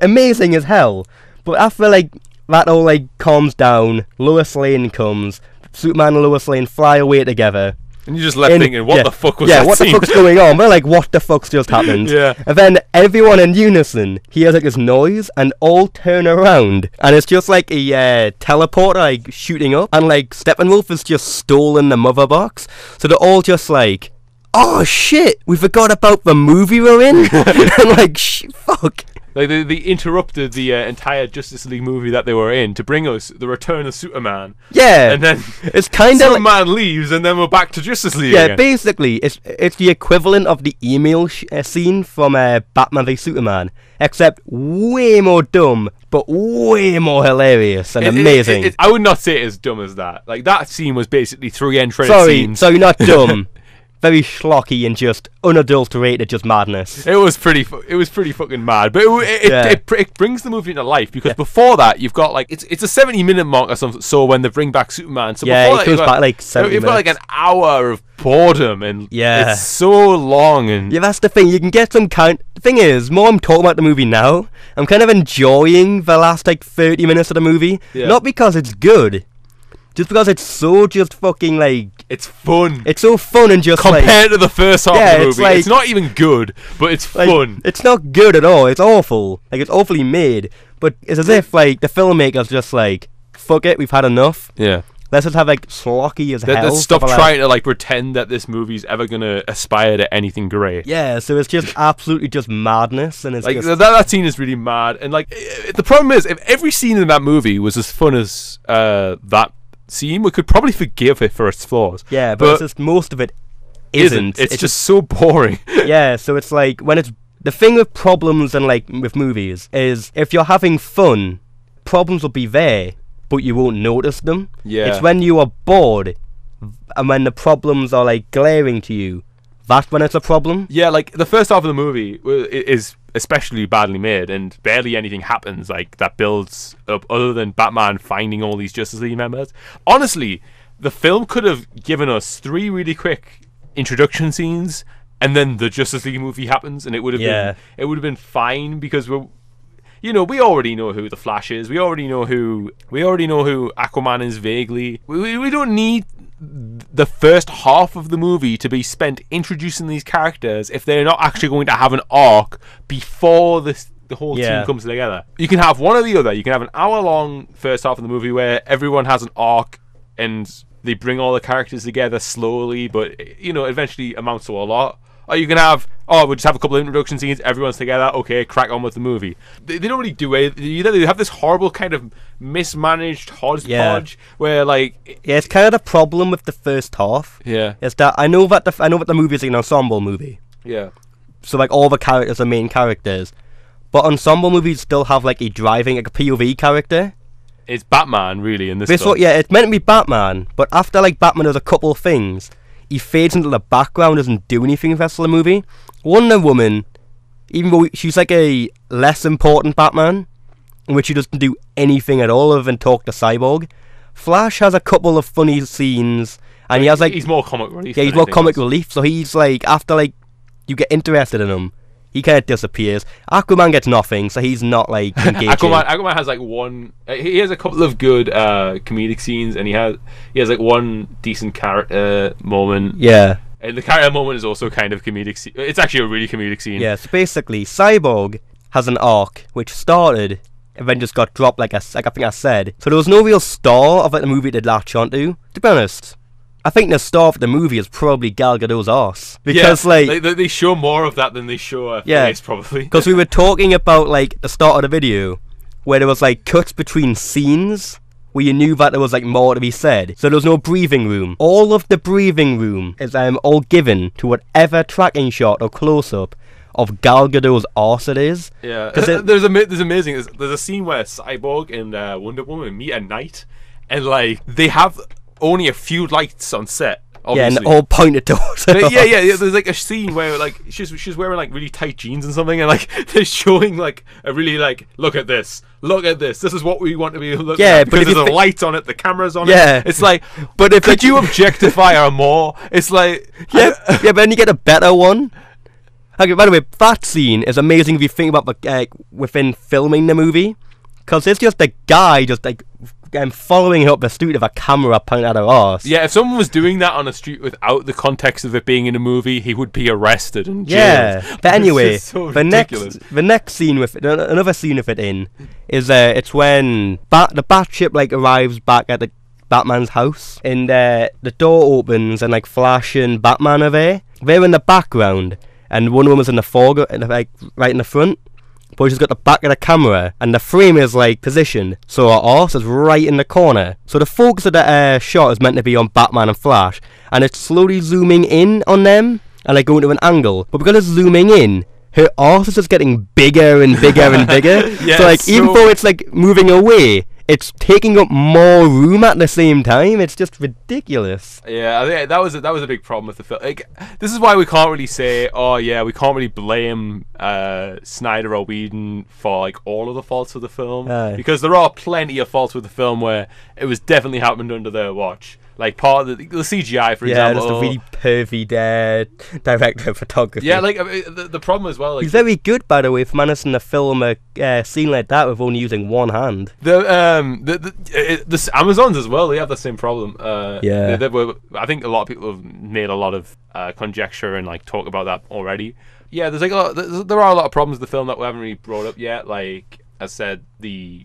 Speaker 4: amazing as hell. But after like that all like calms down, Lois Lane comes, Superman and Lois Lane fly away together.
Speaker 3: And you just left thinking, what the fuck was that
Speaker 4: Yeah, what
Speaker 3: scene?
Speaker 4: the fuck's going on? We're like, what the fuck's just happened?
Speaker 3: Yeah.
Speaker 4: And then everyone in unison hears like this noise and all turn around. And it's just like a teleporter like shooting up. And like Steppenwolf has just stolen the mother box. So they're all just like, oh shit, we forgot about the movie we're in? And like, fuck.
Speaker 3: Like they interrupted the entire Justice League movie that they were in to bring us the Return of Superman.
Speaker 4: Yeah,
Speaker 3: and then
Speaker 4: it's kind of
Speaker 3: Superman leaves, and then we're back to Justice League.
Speaker 4: Yeah,
Speaker 3: again.
Speaker 4: basically, it's the equivalent of the email scene from Batman v Superman, except way more dumb, but way more hilarious and amazing.
Speaker 3: I would not say it as dumb as that. Like that scene was basically 3 end credit
Speaker 4: Sorry,
Speaker 3: scenes.
Speaker 4: sorry, not dumb. very schlocky and just unadulterated, just madness.
Speaker 3: It was pretty fucking mad, but it brings the movie into life, because before that you've got like it's a 70-minute mark or something. So when they bring back Superman, so before that,
Speaker 4: it goes back like 70
Speaker 3: you've got like
Speaker 4: minutes.
Speaker 3: an hour of boredom, and it's so long. And
Speaker 4: that's the thing. You can get some kind. The thing is, more I'm talking about the movie now, I'm kind of enjoying the last like 30 minutes of the movie, not because it's good. Just because it's so just fucking like...
Speaker 3: It's fun.
Speaker 4: It's so fun and just
Speaker 3: compared to the first half of the movie. It's not even good, but it's fun.
Speaker 4: It's not good at all. It's awful. Like, it's awfully made. But it's as if, like, the filmmaker's just like, fuck it, we've had enough.
Speaker 3: Yeah.
Speaker 4: Let's just have, like, slocky as hell.
Speaker 3: Let's stop trying to, like, pretend that this movie's ever going to aspire to anything great.
Speaker 4: Yeah, so it's just absolutely just madness. And it's
Speaker 3: like,
Speaker 4: just...
Speaker 3: that scene is really mad. And, like, the problem is, if every scene in that movie was as fun as that scene, we could probably forgive it for its flaws.
Speaker 4: Yeah, but it's just most of it isn't.
Speaker 3: It's just so boring.
Speaker 4: Yeah, so it's like, when it's... The thing with problems and, like, with movies is, if you're having fun, problems will be there, but you won't notice them.
Speaker 3: Yeah.
Speaker 4: It's when you are bored, and when the problems are, like, glaring to you, that's when it's a problem.
Speaker 3: Yeah, like, the first half of the movie is especially badly made, and barely anything happens, like, that builds up other than Batman finding all these Justice League members. Honestly, the film could have given us 3 really quick introduction scenes, and then the Justice League movie happens, and it would have been fine, because we already know who the Flash is. We already know who Aquaman is vaguely. We don't need the first half of the movie to be spent introducing these characters if they're not actually going to have an arc before the whole team comes together. You can have one or the other. You can have an hour-long first half of the movie where everyone has an arc and they bring all the characters together slowly, but eventually amounts to a lot. Or you can have, we'll just have a couple of introduction scenes, everyone's together, okay, crack on with the movie. They don't really do it either. They have this horrible kind of mismanaged hodgepodge where, like...
Speaker 4: Yeah, it's kind of the problem with the first half.
Speaker 3: Yeah.
Speaker 4: Is that I know that the movie is like an ensemble movie.
Speaker 3: Yeah.
Speaker 4: So, like, all the characters are main characters. But ensemble movies still have, like, a POV character.
Speaker 3: It's Batman, really, in this stuff.
Speaker 4: Yeah, it's meant to be Batman, but after, like, Batman does a couple of things... He fades into the background, doesn't do anything for the rest of the movie. Wonder Woman, even though she's like a less important Batman, in which she doesn't do anything at all other than talk to Cyborg. Flash has a couple of funny scenes, and he has like...
Speaker 3: He's more comic relief.
Speaker 4: Yeah, he's more comic relief, so he's like, after like, you get interested in him, he kind of disappears. Aquaman gets nothing, so he's not like engaging.
Speaker 3: Aquaman has like one. He has a couple of good comedic scenes, and he has like one decent character moment.
Speaker 4: Yeah.
Speaker 3: And the character moment is also kind of comedic. It's actually a really comedic scene.
Speaker 4: Yeah. So basically, Cyborg has an arc which started and then just got dropped, like I think I said. So there was no real star of like the movie to latch onto. To be honest, I think the star of the movie is probably Gal Gadot's arse. Because,
Speaker 3: they show more of that than they show her face, probably.
Speaker 4: Because we were talking about, like, the start of the video, where there was, like, cuts between scenes, where you knew that there was, like, more to be said. So there was no breathing room. All of the breathing room is all given to whatever tracking shot or close-up of Gal Gadot's arse it is.
Speaker 3: Yeah. There's amazing. There's a scene where Cyborg and Wonder Woman meet at night, and, like, they have... only a few lights on set, obviously.
Speaker 4: Yeah, and all pointed towards her.
Speaker 3: Yeah. There's like a scene where like she's wearing like really tight jeans and something, and like they're showing like a really like look at this. This is what we want to be looking at, because there's a light on it, the camera's on it. It's like, but if could you objectify her more? It's like
Speaker 4: but then you get a better one. Okay, by the way, that scene is amazing if you think about within filming the movie, because it's just a guy just like following her up the street with a camera pointing at her arse.
Speaker 3: Yeah, if someone was doing that on a street without the context of it being in a movie, he would be arrested and jailed.
Speaker 4: Yeah, but anyway,
Speaker 3: so
Speaker 4: the next scene with it, another scene with it in is it's when the Batship like arrives back at the Batman's house, and the door opens and like Flash and Batman are there. They're in the background, and Wonder Woman's in the foreground, like right in the front. But she's got the back of the camera, and the frame is like positioned, so her arse is right in the corner. So the focus of the shot is meant to be on Batman and Flash, and it's slowly zooming in on them, and like going to an angle. But because it's zooming in, her arse is just getting bigger and bigger and bigger.
Speaker 3: Yeah,
Speaker 4: so like even though it's like moving away, it's taking up more room at the same time. It's just ridiculous.
Speaker 3: Yeah, I think that was a big problem with the film. Like, this is why we can't really say, oh yeah, we can't really blame Snyder or Whedon for like all of the faults of the film, because there are plenty of faults with the film where it was definitely happened under their watch. Like part of the CGI, for example. Yeah,
Speaker 4: just a really pervy director of photography.
Speaker 3: Yeah, like the problem as well. Like,
Speaker 4: he's very good, by the way, for managing to film a scene like that with only using one hand.
Speaker 3: The Amazons as well. They have the same problem.
Speaker 4: Yeah,
Speaker 3: they were, I think a lot of people have made a lot of conjecture and like talk about that already. Yeah, there's like there are a lot of problems with the film that we haven't really brought up yet. Like I said, the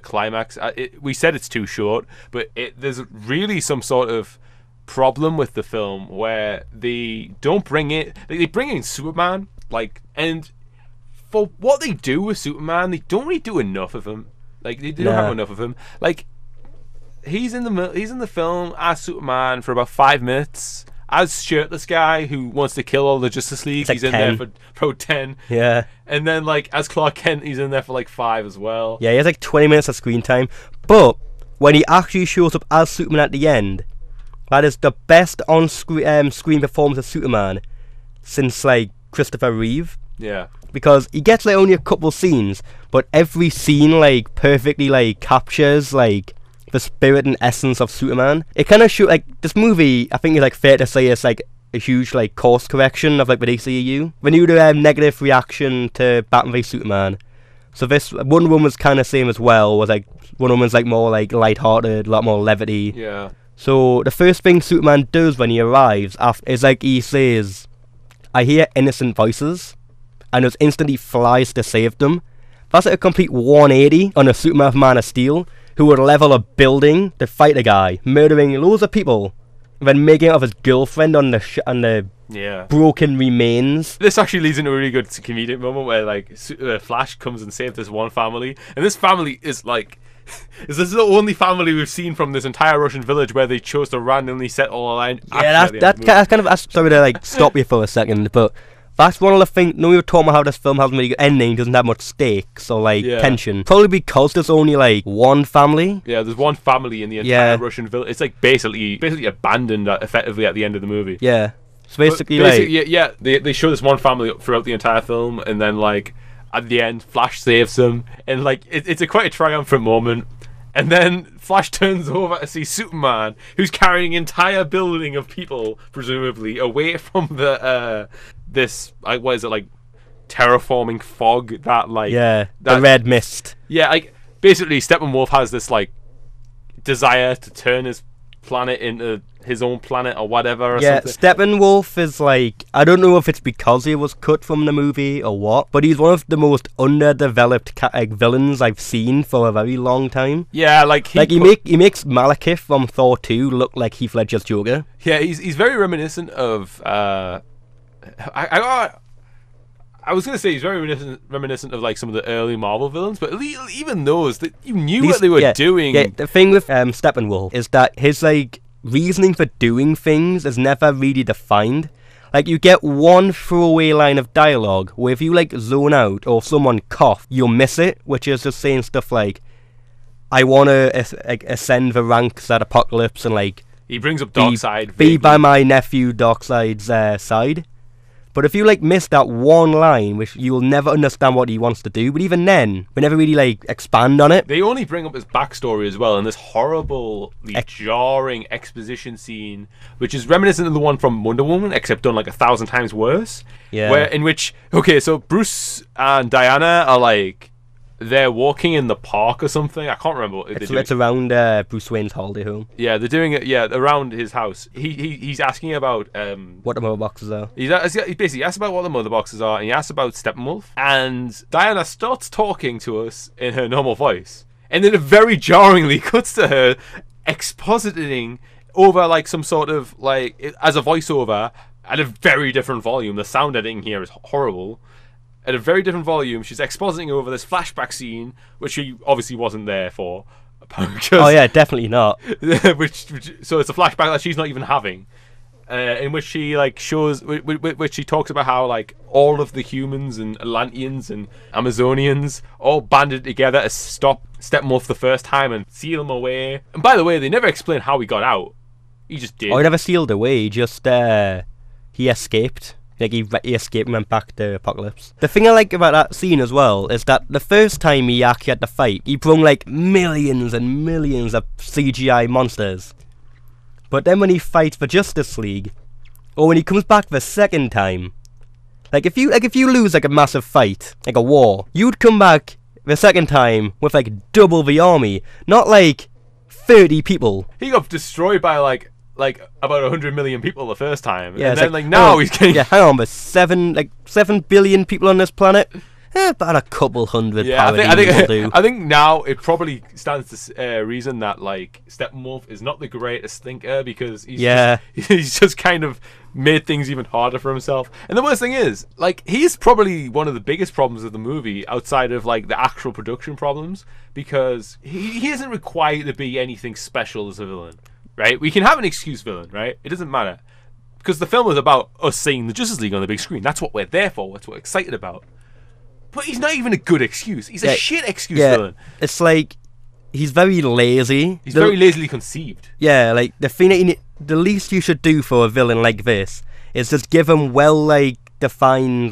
Speaker 3: climax, we said it's too short, but there's really some sort of problem with the film where they don't bring it. They bring in Superman, like, and for what they do with Superman, they don't really do enough of him. Like, they don't have enough of him. Like, he's in the film as Superman for about 5 minutes. As shirtless guy who wants to kill all the Justice League, he's in there for pro 10.
Speaker 4: Yeah.
Speaker 3: And then, like, as Clark Kent, he's in there for, like, 5 as well.
Speaker 4: Yeah, he has, like, 20 minutes of screen time. But when he actually shows up as Superman at the end, that is the best on-screen performance of Superman since, like, Christopher Reeve.
Speaker 3: Yeah.
Speaker 4: Because he gets, like, only a couple scenes, but every scene, like, perfectly, like, captures, like, the spirit and essence of Superman. It kind of shows, like, this movie, I think it's, like, fair to say it's, like, a huge, like, course correction of, like, the DCEU. When you do a negative reaction to Batman v Superman, so this Wonder Woman's kind of same as well, was, like, Wonder Woman's, like, more, like, light-hearted, a lot more levity.
Speaker 3: Yeah.
Speaker 4: So the first thing Superman does when he arrives is, like, he says, I hear innocent voices, and just instantly flies to save them. That's like a complete 180 on a Superman of Man of Steel, who would level a building to fight a guy, murdering loads of people, and then making out of his girlfriend on the broken remains.
Speaker 3: This actually leads into a really good comedic moment where, like, Flash comes and saves this one family, and this family is like, this is the only family we've seen from this entire Russian village where they chose to randomly settle a line.
Speaker 4: Yeah, that's kind of, sorry to, like, stop you for a second, but that's one of the things. We were talking about how this film has a really good ending, doesn't have much stakes or, like, tension. Probably because there's only, like, one family.
Speaker 3: Yeah, there's one family in the entire Russian village. It's, like, basically abandoned effectively at the end of the movie.
Speaker 4: Yeah. So basically,
Speaker 3: they show this one family throughout the entire film, and then, like, at the end, Flash saves them, and, like, it's quite a triumphant moment. And then Flash turns over to see Superman, who's carrying an entire building of people, presumably, away from the this, what is it, like, terraforming fog that, like...
Speaker 4: Yeah, the red mist.
Speaker 3: Yeah, like, basically, Steppenwolf has this, like, desire to turn his planet into his own planet or whatever or something.
Speaker 4: Steppenwolf is, like, I don't know if it's because he was cut from the movie or what, but he's one of the most underdeveloped villains I've seen for a very long time.
Speaker 3: Yeah, like
Speaker 4: he makes Malekith from Thor 2 look like Heath Ledger's Joker.
Speaker 3: Yeah, he's very reminiscent of I was gonna say he's very reminiscent of, like, some of the early Marvel villains, but even those, you knew what they were doing.
Speaker 4: Yeah, the thing with Steppenwolf is that his, like, reasoning for doing things is never really defined. Like, you get one throwaway line of dialogue where if you, like, zone out or someone cough, you'll miss it, which is just saying stuff like, I want to ascend the ranks at Apocalypse and, like,
Speaker 3: he brings up Darkseid.
Speaker 4: Be by my nephew Darkseid's side. But if you, like, miss that one line, which you'll never understand what he wants to do, but even then, we never really, like, expand on it.
Speaker 3: They only bring up his backstory as well in this horrible, jarring exposition scene, which is reminiscent of the one from Wonder Woman, except done, like, 1,000 times worse.
Speaker 4: Yeah.
Speaker 3: In which, okay, so Bruce and Diana are, like, they're walking in the park or something. I can't remember what they're doing.
Speaker 4: It's around Bruce Wayne's holiday home.
Speaker 3: Yeah, they're doing it. Yeah, around his house. He's asking about
Speaker 4: what the mother boxes are.
Speaker 3: He basically asks about what the mother boxes are, and he asks about Steppenwolf. And Diana starts talking to us in her normal voice, and then it very jarringly cuts to her expositing over, like, some sort of, like, as a voiceover at a very different volume. The sound editing here is horrible. At a very different volume, she's expositing over this flashback scene, which she obviously wasn't there for.
Speaker 4: Oh yeah, definitely not.
Speaker 3: So it's a flashback that she's not even having. in which she like shows, which she talks about how like all of the humans and Atlanteans and Amazonians all banded together to stop Steppenwolf the first time and seal him away. And by the way, they never explain how he got out. He just did.
Speaker 4: Oh, he never sealed away. He just he escaped. Like he escaped and went back to Apocalypse. The thing I like about that scene as well is that the first time he actually had to fight, he brought like millions and millions of CGI monsters. But then when he fights for Justice League, or when he comes back the second time, like if you lose like a massive fight, like a war, you'd come back the second time with like double the army, not like 30 people.
Speaker 3: He got destroyed by like about 100 million people the first time,
Speaker 4: yeah,
Speaker 3: and then like now he's getting...
Speaker 4: Yeah, hang on, there's 7 billion people on this planet. About a couple hundred.
Speaker 3: Yeah, I think now it probably stands to reason that like Steppenwolf is not the greatest thinker, because he's just kind of made things even harder for himself. And the worst thing is, like, he's probably one of the biggest problems of the movie outside of like the actual production problems, because he isn't required to be anything special as a villain, right? We can have an excuse villain, right? It doesn't matter, because the film is about us seeing the Justice League on the big screen. That's what we're there for. That's what we're excited about. But he's not even a good excuse. He's a shit excuse villain.
Speaker 4: It's like he's very lazy.
Speaker 3: He's very lazily conceived.
Speaker 4: Yeah, like the thing that the least you should do for a villain like this is just give him defined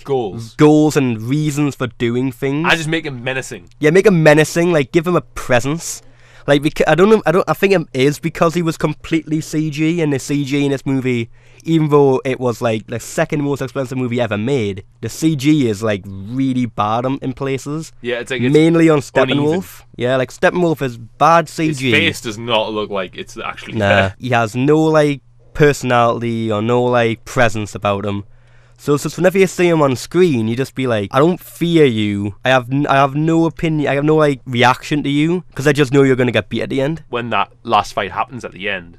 Speaker 4: goals and reasons for doing things.
Speaker 3: I just make him menacing.
Speaker 4: Yeah, make him menacing. Like give him a presence. Like I don't know. I think it is because he was completely CG, and the CG in this movie, even though it was like the second most expensive movie ever made, the CG is like really bad in places.
Speaker 3: Yeah, it's like
Speaker 4: mainly on Steppenwolf. Yeah, like Steppenwolf is bad CG.
Speaker 3: His face does not look like it's actually
Speaker 4: there. He has no like personality or no like presence about him. So whenever you see him on screen, you just be like, I don't fear you. I have no opinion. I have no like reaction to you, because I just know you're gonna get beat at the end.
Speaker 3: When that last fight happens at the end,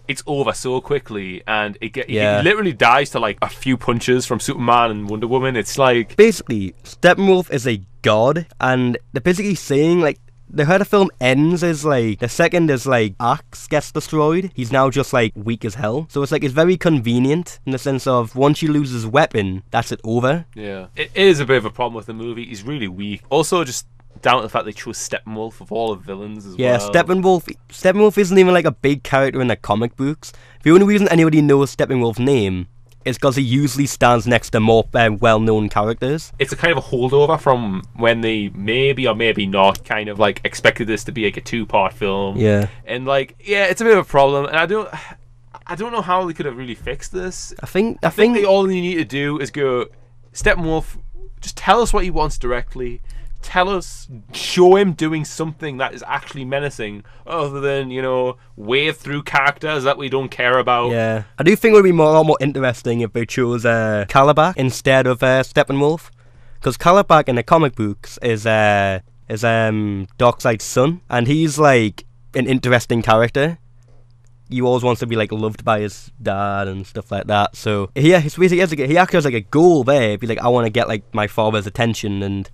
Speaker 3: it's over so quickly, and he literally dies to like a few punches from Superman and Wonder Woman. It's like
Speaker 4: basically Steppenwolf is a god, and they're basically saying like how the film ends is like the second his like axe gets destroyed, he's now just like weak as hell. So it's like it's very convenient in the sense of once you lose his weapon, that's it over.
Speaker 3: Yeah, it is a bit of a problem with the movie. He's really weak. Also, just down to the fact they chose Steppenwolf of all the villains as well.
Speaker 4: Yeah, Steppenwolf isn't even like a big character in the comic books. The only reason anybody knows Steppenwolf's name is because he usually stands next to more well-known characters. It's
Speaker 3: a kind of a holdover from when they maybe or maybe not kind of like expected this to be like a 2-part film.
Speaker 4: Yeah.
Speaker 3: And like, yeah, it's a bit of a problem, and I don't know how they could have really fixed this. I think all they need to do is go, Steppenwolf, just tell us what he wants directly. Show him doing something that is actually menacing, other than, wave through characters that we don't care about.
Speaker 4: Yeah, I do think it would be a lot more interesting if they chose Calabac instead of Steppenwolf, because Calabac in the comic books is Darkseid's son, and he's like an interesting character. He always wants to be like loved by his dad and stuff like that. So he actually has like a goal there. Be like, I want to get like my father's attention, and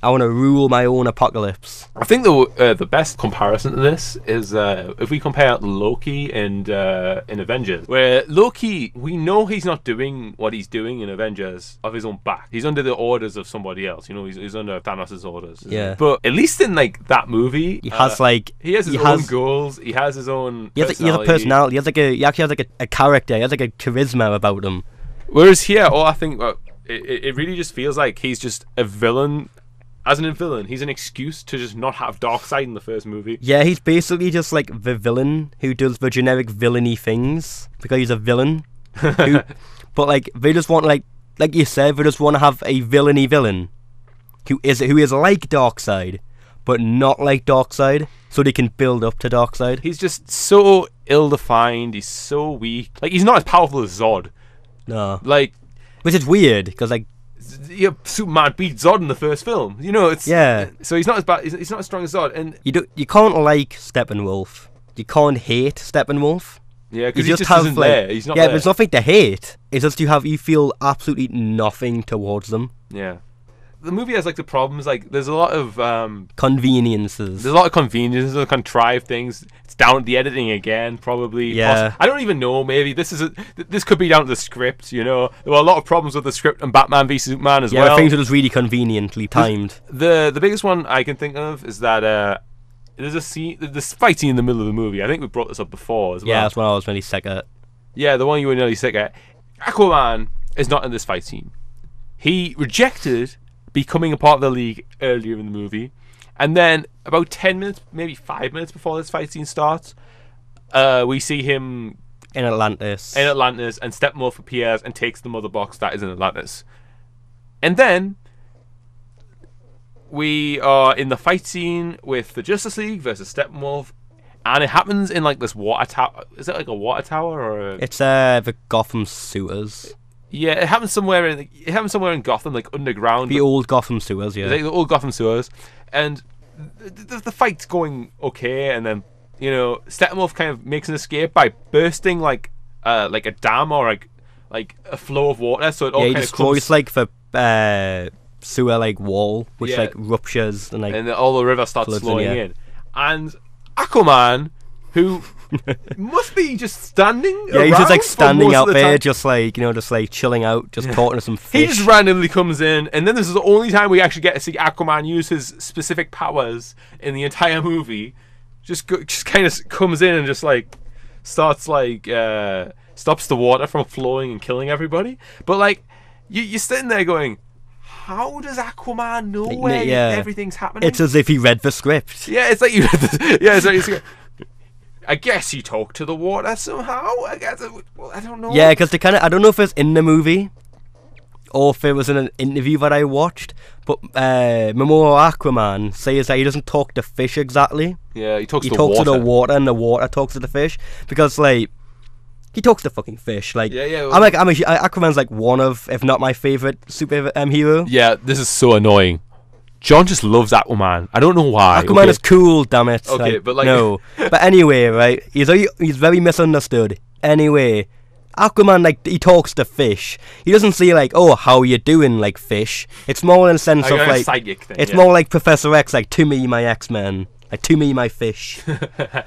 Speaker 4: I want to rule my own apocalypse.
Speaker 3: I think the best comparison to this is if we compare Loki and in Avengers, where Loki, we know he's not doing what he's doing in Avengers of his own back. He's under the orders of somebody else. He's under Thanos' orders.
Speaker 4: Yeah.
Speaker 3: But at least in like that movie,
Speaker 4: he has
Speaker 3: his own goals. He has his own.
Speaker 4: He has a personality. He actually has like a character. He has like a charisma about him.
Speaker 3: Whereas here, I think it really just feels like he's just a villain. As a villain, he's an excuse to just not have Darkseid in the first movie.
Speaker 4: Yeah, he's basically just like the villain who does the generic villainy things because he's a villain. But like they just want like you said, they just want to have a villainy villain who is like Darkseid, but not like Darkseid, so they can build up to Darkseid.
Speaker 3: He's just so ill-defined. He's so weak. Like, he's not as powerful as Zod.
Speaker 4: No.
Speaker 3: Like,
Speaker 4: which is weird because like.
Speaker 3: Yeah, Superman beat Zod in the first film. It's so he's not as bad. He's not as strong as Zod, and
Speaker 4: you can't like Steppenwolf. You can't hate Steppenwolf.
Speaker 3: Yeah, because he just isn't there. He's not.
Speaker 4: Yeah,
Speaker 3: there's
Speaker 4: nothing to hate. It's just you feel absolutely nothing towards them.
Speaker 3: Yeah, the movie has like the problems. Like there's a lot of
Speaker 4: conveniences.
Speaker 3: There's a lot of conveniences and contrived things. It's down to the editing again, probably.
Speaker 4: Yeah.
Speaker 3: I don't even know. Maybe this could be down to the script. You know, there were a lot of problems with the script and Batman v Superman as well.
Speaker 4: Yeah, things are just really conveniently timed.
Speaker 3: The biggest one I can think of is that there's a scene, this fight scene in the middle of the movie. I think we brought this up before as well.
Speaker 4: Yeah, that's what I was really sick at.
Speaker 3: Yeah, the one you were nearly sick at. Aquaman is not in this fight scene. He rejected becoming a part of the League earlier in the movie, and then about 10 minutes, maybe 5 minutes before this fight scene starts, we see him
Speaker 4: in Atlantis,
Speaker 3: and Steppenwolf appears and takes the mother box that is in Atlantis. And then we are in the fight scene with the Justice League versus Steppenwolf, and it happens in like this water tower. Is it like a water tower or
Speaker 4: It's the Gotham sewers.
Speaker 3: Yeah, it happens somewhere in Gotham, like underground.
Speaker 4: The old Gotham sewers, yeah.
Speaker 3: Like the old Gotham sewers, and the fight's going okay, and then Steppenwolf kind of makes an escape by bursting like a dam or like a flow of water. So it all
Speaker 4: he
Speaker 3: kind
Speaker 4: destroys like the sewer like wall, which like ruptures and
Speaker 3: then all the river starts flowing in. And Aquaman, who must be just standing around,
Speaker 4: he's just like standing out there,
Speaker 3: time.
Speaker 4: just like chilling out, just talking to some fish.
Speaker 3: He just randomly comes in, and then this is the only time we actually get to see Aquaman use his specific powers in the entire movie. Just kind of comes in and just like starts like stops the water from flowing and killing everybody. But like you're sitting there going, how does Aquaman know where everything's happening?
Speaker 4: It's as if he read the script.
Speaker 3: Yeah, it's like you read the, yeah, it's like I guess he talked to the water somehow. I guess I don't know.
Speaker 4: Yeah, because I don't know if it's in the movie or if it was in an interview that I watched, but Momoa Aquaman says that he doesn't talk to fish exactly.
Speaker 3: Yeah, he talks
Speaker 4: to the water, and the water talks to the fish, because like he talks to fucking fish. Like Aquaman's like one of, if not my favorite super hero.
Speaker 3: Yeah, this is so annoying. John just loves Aquaman. I don't know why.
Speaker 4: Aquaman is cool, damn it.
Speaker 3: Okay, but like
Speaker 4: no. But anyway, right? He's very misunderstood. Anyway, Aquaman, like, he talks to fish. He doesn't say like, "Oh, how you doing?" like fish. It's more in the sense of like
Speaker 3: psychic thing,
Speaker 4: it's more like Professor X, like, to me my X-Men, like, to me my fish,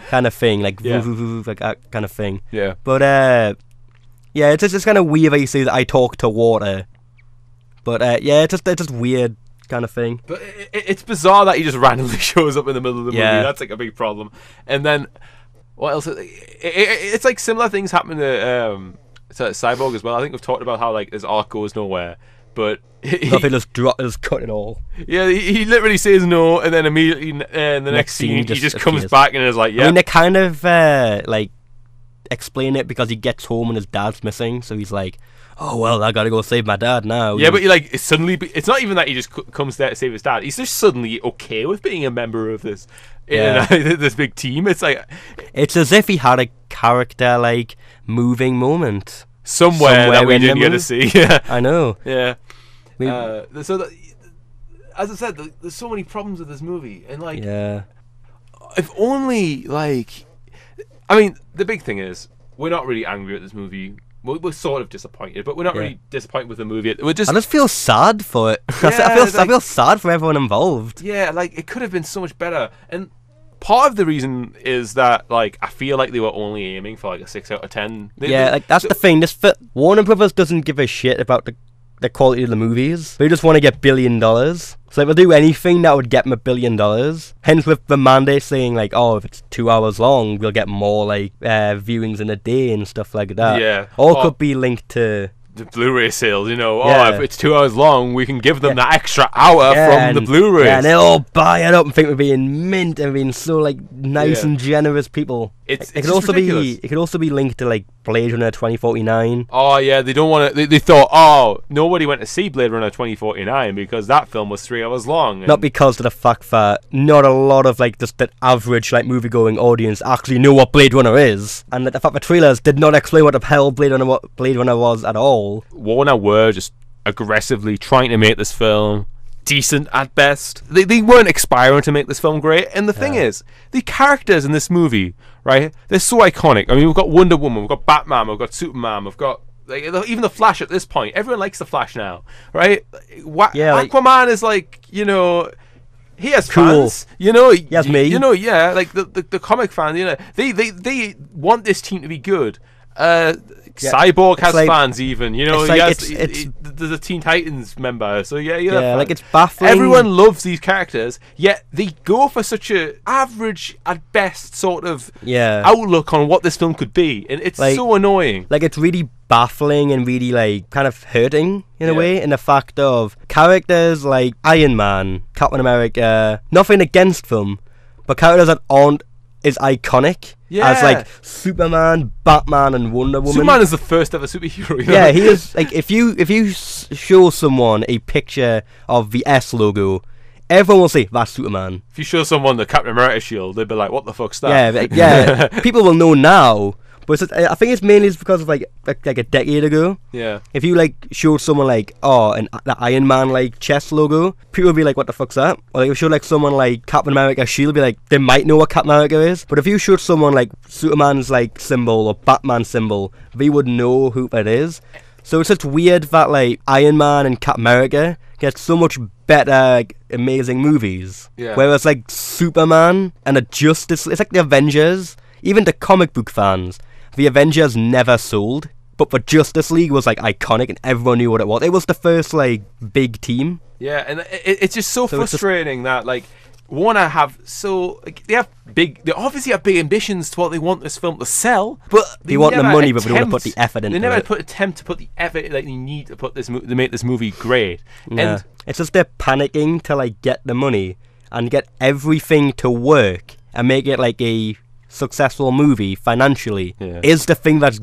Speaker 4: kind of thing, like like that kind of thing.
Speaker 3: Yeah.
Speaker 4: But yeah, it's just kind of weird that he says I talk to water. But yeah, it's just weird kind of thing.
Speaker 3: But it's bizarre that he just randomly shows up in the middle of the movie. That's like a big problem. And then what else? It's like similar things happen to Cyborg as well. I think we've talked about how like his arc goes nowhere, but
Speaker 4: nothing, just cut it all.
Speaker 3: Yeah, he literally says no, and then immediately in the next scene he just comes back and is like, yeah.
Speaker 4: I mean, they kind of like explain it because he gets home and his dad's missing, so he's like, oh well, I gotta go save my dad now.
Speaker 3: Yeah, but it's not even that he just comes there to save his dad. He's just suddenly okay with being a member of this this big team. It's like
Speaker 4: it's as if he had a character like moving moment
Speaker 3: somewhere that we didn't get to see. Yeah,
Speaker 4: I know.
Speaker 3: Yeah. As I said, there's so many problems with this movie, and like, if only like, I mean, the big thing is we're not really angry at this movie. We're sort of disappointed, but we're not really disappointed with the movie. I just feel
Speaker 4: sad for it. I feel sad for everyone involved.
Speaker 3: Yeah, like it could have been so much better. And part of the reason is that like I feel like they were only aiming for like a 6 out of 10.
Speaker 4: Like that's the thing. Warner Brothers doesn't give a shit about the quality of the movies. They just want to get $1 billion. So if they do anything that would get them $1 billion. Hence with the mandate saying like, oh, if it's 2 hours long, we'll get more like viewings in a day and stuff like that.
Speaker 3: Yeah.
Speaker 4: All could be linked to
Speaker 3: the Blu-ray sales, if it's 2 hours long, we can give them that extra hour from the Blu-rays.
Speaker 4: Yeah, and they'll all buy it up and think we're being mint and being so like nice and generous people.
Speaker 3: It
Speaker 4: could also be linked to like Blade Runner 2049.
Speaker 3: Oh yeah, they don't want to. They thought, nobody went to see Blade Runner 2049 because that film was 3 hours long.
Speaker 4: Not because of the fact that not a lot of like just the average like movie-going audience actually know what Blade Runner is, and the fact the trailers did not explain what the hell Blade Runner was at all.
Speaker 3: Warner were just aggressively trying to make this film decent at best. They weren't aspiring to make this film great. And the thing is, the characters in this movie, right, they're so iconic. I mean, we've got Wonder Woman, we've got Batman, we've got Superman, we've got Like, even the Flash at this point, everyone likes the Flash now, right? Aquaman is like, you know, he has fans, you know.
Speaker 4: He has me,
Speaker 3: you know. Yeah, like the comic fans, you know, they want this team to be good. Cyborg has fans, even, you know. There's a Teen Titans member, so yeah,
Speaker 4: like, it's baffling.
Speaker 3: Everyone loves these characters, yet they go for such a average at best sort of outlook on what this film could be, and it's like, so annoying.
Speaker 4: Like, it's really baffling and really, like, kind of hurting in a way, in the fact of characters like Iron Man, Captain America, nothing against them, but characters that aren't as iconic as, like, Superman, Batman, and Wonder Woman.
Speaker 3: Superman is the first ever superhero. You know?
Speaker 4: Yeah, he is. Like, if you show someone a picture of the S logo, everyone will say that's Superman.
Speaker 3: If you show someone the Captain America shield, they'll be like, "What the fuck's that?"
Speaker 4: Yeah. People will know now. But I think it's mainly because of like a decade ago.
Speaker 3: Yeah.
Speaker 4: If you like showed someone like the Iron Man like chest logo, people would be like, "What the fuck's that?" Or like if you showed like someone like Captain America shield, be like, they might know what Captain America is. But if you showed someone like Superman's like symbol or Batman symbol, they would know who that is. So it's just weird that like Iron Man and Captain America get so much better, like, amazing movies.
Speaker 3: Yeah.
Speaker 4: Whereas like Superman and it's like the Avengers, even the comic book fans. The Avengers never sold, but the Justice League was like iconic and everyone knew what it was. It was the first like big team.
Speaker 3: Yeah, and it's just so frustrating that like Warner have they obviously have big ambitions to what they want this film to sell, but
Speaker 4: they want the money, but they don't want to put the effort into it.
Speaker 3: They never attempt to put the effort that they need to put to make this movie great.
Speaker 4: Yeah. And it's just they're panicking to like get the money and get everything to work and make it like a successful movie financially is the thing that's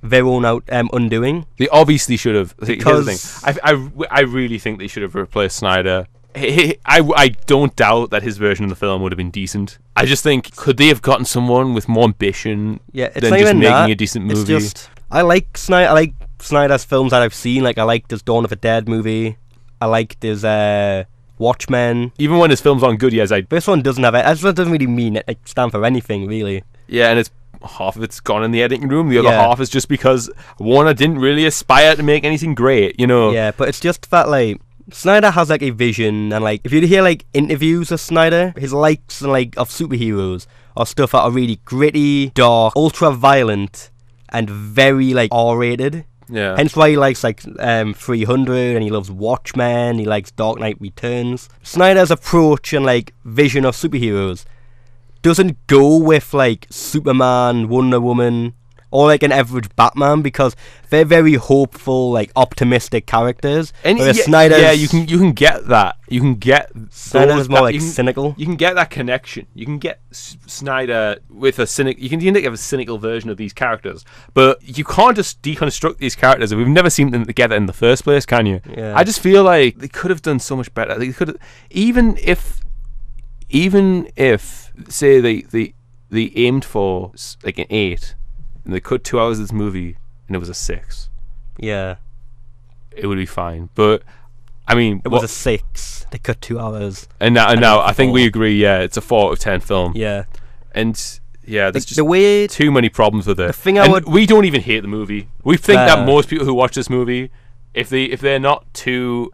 Speaker 4: their own undoing.
Speaker 3: They obviously should have. Here's the thing. I really think they should have replaced Snyder. I don't doubt that his version of the film would have been decent. I just think, could they have gotten someone with more ambition than just making a decent movie?
Speaker 4: It's just, I like Snyder's films that I've seen. Like, I liked his Dawn of the Dead movie. I liked his Watchmen.
Speaker 3: Even when his films aren't good,
Speaker 4: this one doesn't have it. This one doesn't really mean it stand for anything, really.
Speaker 3: Yeah, and it's half of it's gone in the editing room. The other half is just because Warner didn't really aspire to make anything great, you know.
Speaker 4: Yeah, but it's just that like Snyder has like a vision, and like if you hear like interviews of Snyder, his likes and like of superheroes or stuff that are really gritty, dark, ultra violent, and very like R-rated.
Speaker 3: Yeah.
Speaker 4: Hence why he likes like 300, and he loves Watchmen, he likes Dark Knight Returns. Snyder's approach and like vision of superheroes doesn't go with like Superman, Wonder Woman, or like an average Batman, because they're very hopeful, like optimistic characters.
Speaker 3: And
Speaker 4: Snyder's,
Speaker 3: you can get that. You can get
Speaker 4: Snyder's more like cynical.
Speaker 3: You can get that connection. You can get Snyder with a cynic. You can have a cynical version of these characters, but you can't just deconstruct these characters if we've never seen them together in the first place, can you?
Speaker 4: Yeah.
Speaker 3: I just feel like they could have done so much better. They could have, even if say they aimed for like an 8. And they cut 2 hours of this movie, and it was a 6.
Speaker 4: Yeah,
Speaker 3: it would be fine. But I mean,
Speaker 4: it was a 6. They cut 2 hours,
Speaker 3: and now I think we agree. Yeah, it's a 4 out of 10 film.
Speaker 4: Yeah,
Speaker 3: and there's
Speaker 4: like,
Speaker 3: just too many problems with it.
Speaker 4: The thing
Speaker 3: we don't even hate the movie. We think that most people who watch this movie, if they're not too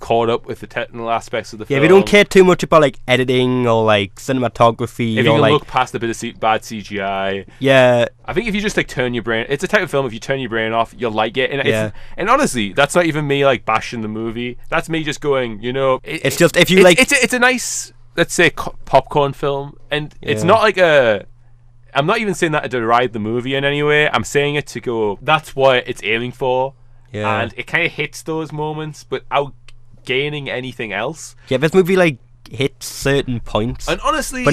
Speaker 3: caught up with the technical aspects of the film,
Speaker 4: we don't care too much about like editing or like cinematography.
Speaker 3: If you
Speaker 4: can
Speaker 3: like, look past a bit of bad CGI, I think if you just like turn your brain, it's a type of film. If you turn your brain off, you'll like it. And and honestly, that's not even me like bashing the movie. That's me just going, you know,
Speaker 4: it's just if you like,
Speaker 3: it's a nice, let's say, popcorn film, and it's not like a. I'm not even saying that to deride the movie in any way. I'm saying it to go, that's what it's aiming for. Yeah. And it kind of hits those moments without gaining anything else.
Speaker 4: Yeah, this movie like hits certain points,
Speaker 3: and honestly,
Speaker 4: but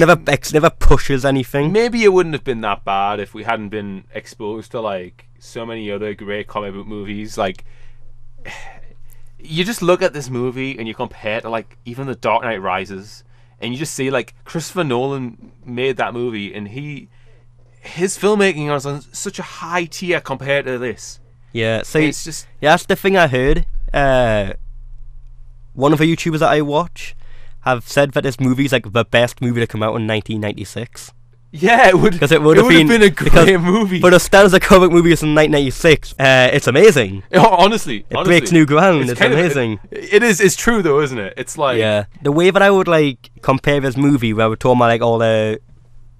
Speaker 4: never pushes anything.
Speaker 3: Maybe it wouldn't have been that bad if we hadn't been exposed to like so many other great comic book movies. Like, you just look at this movie and you compare it to like even The Dark Knight Rises, and you just see like Christopher Nolan made that movie, and his filmmaking was on such a high tier compared to this.
Speaker 4: Yeah, so it's just that's the thing I heard. One of the YouTubers that I watch have said that this movie is like the best movie to come out in 1996.
Speaker 3: Yeah, it would.
Speaker 4: Because it would have been
Speaker 3: a great movie.
Speaker 4: But as stands a comic movie is in 1996, it's amazing.
Speaker 3: Honestly,
Speaker 4: it breaks new ground. It's amazing.
Speaker 3: It is. It's true though, isn't it? It's like
Speaker 4: the way that I would like compare this movie, where we're talking about like all the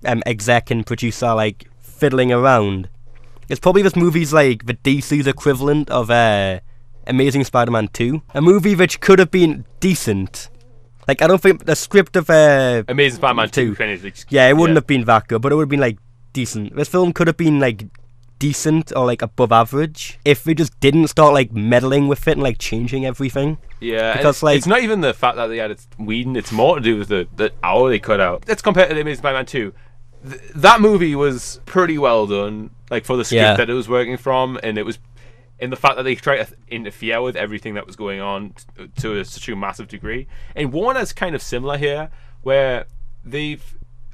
Speaker 4: exec and producer like fiddling around. It's probably this movie's like the DC's equivalent of Amazing Spider-Man 2, a movie which could have been decent. Like, I don't think the script of
Speaker 3: Amazing Spider-Man 2
Speaker 4: it wouldn't have been that good, but it would have been like decent. This film could have been like decent or like above average if we just didn't start like meddling with it and like changing everything.
Speaker 3: Yeah,
Speaker 4: because like
Speaker 3: it's not even the fact that they added Whedon, it's more to do with the hour they cut out. Let's compare to the Amazing Spider-Man 2. That movie was pretty well done, like for the script that it was working from, and it was in the fact that they tried to interfere with everything that was going on to such a massive degree. And Warner's kind of similar here, where they've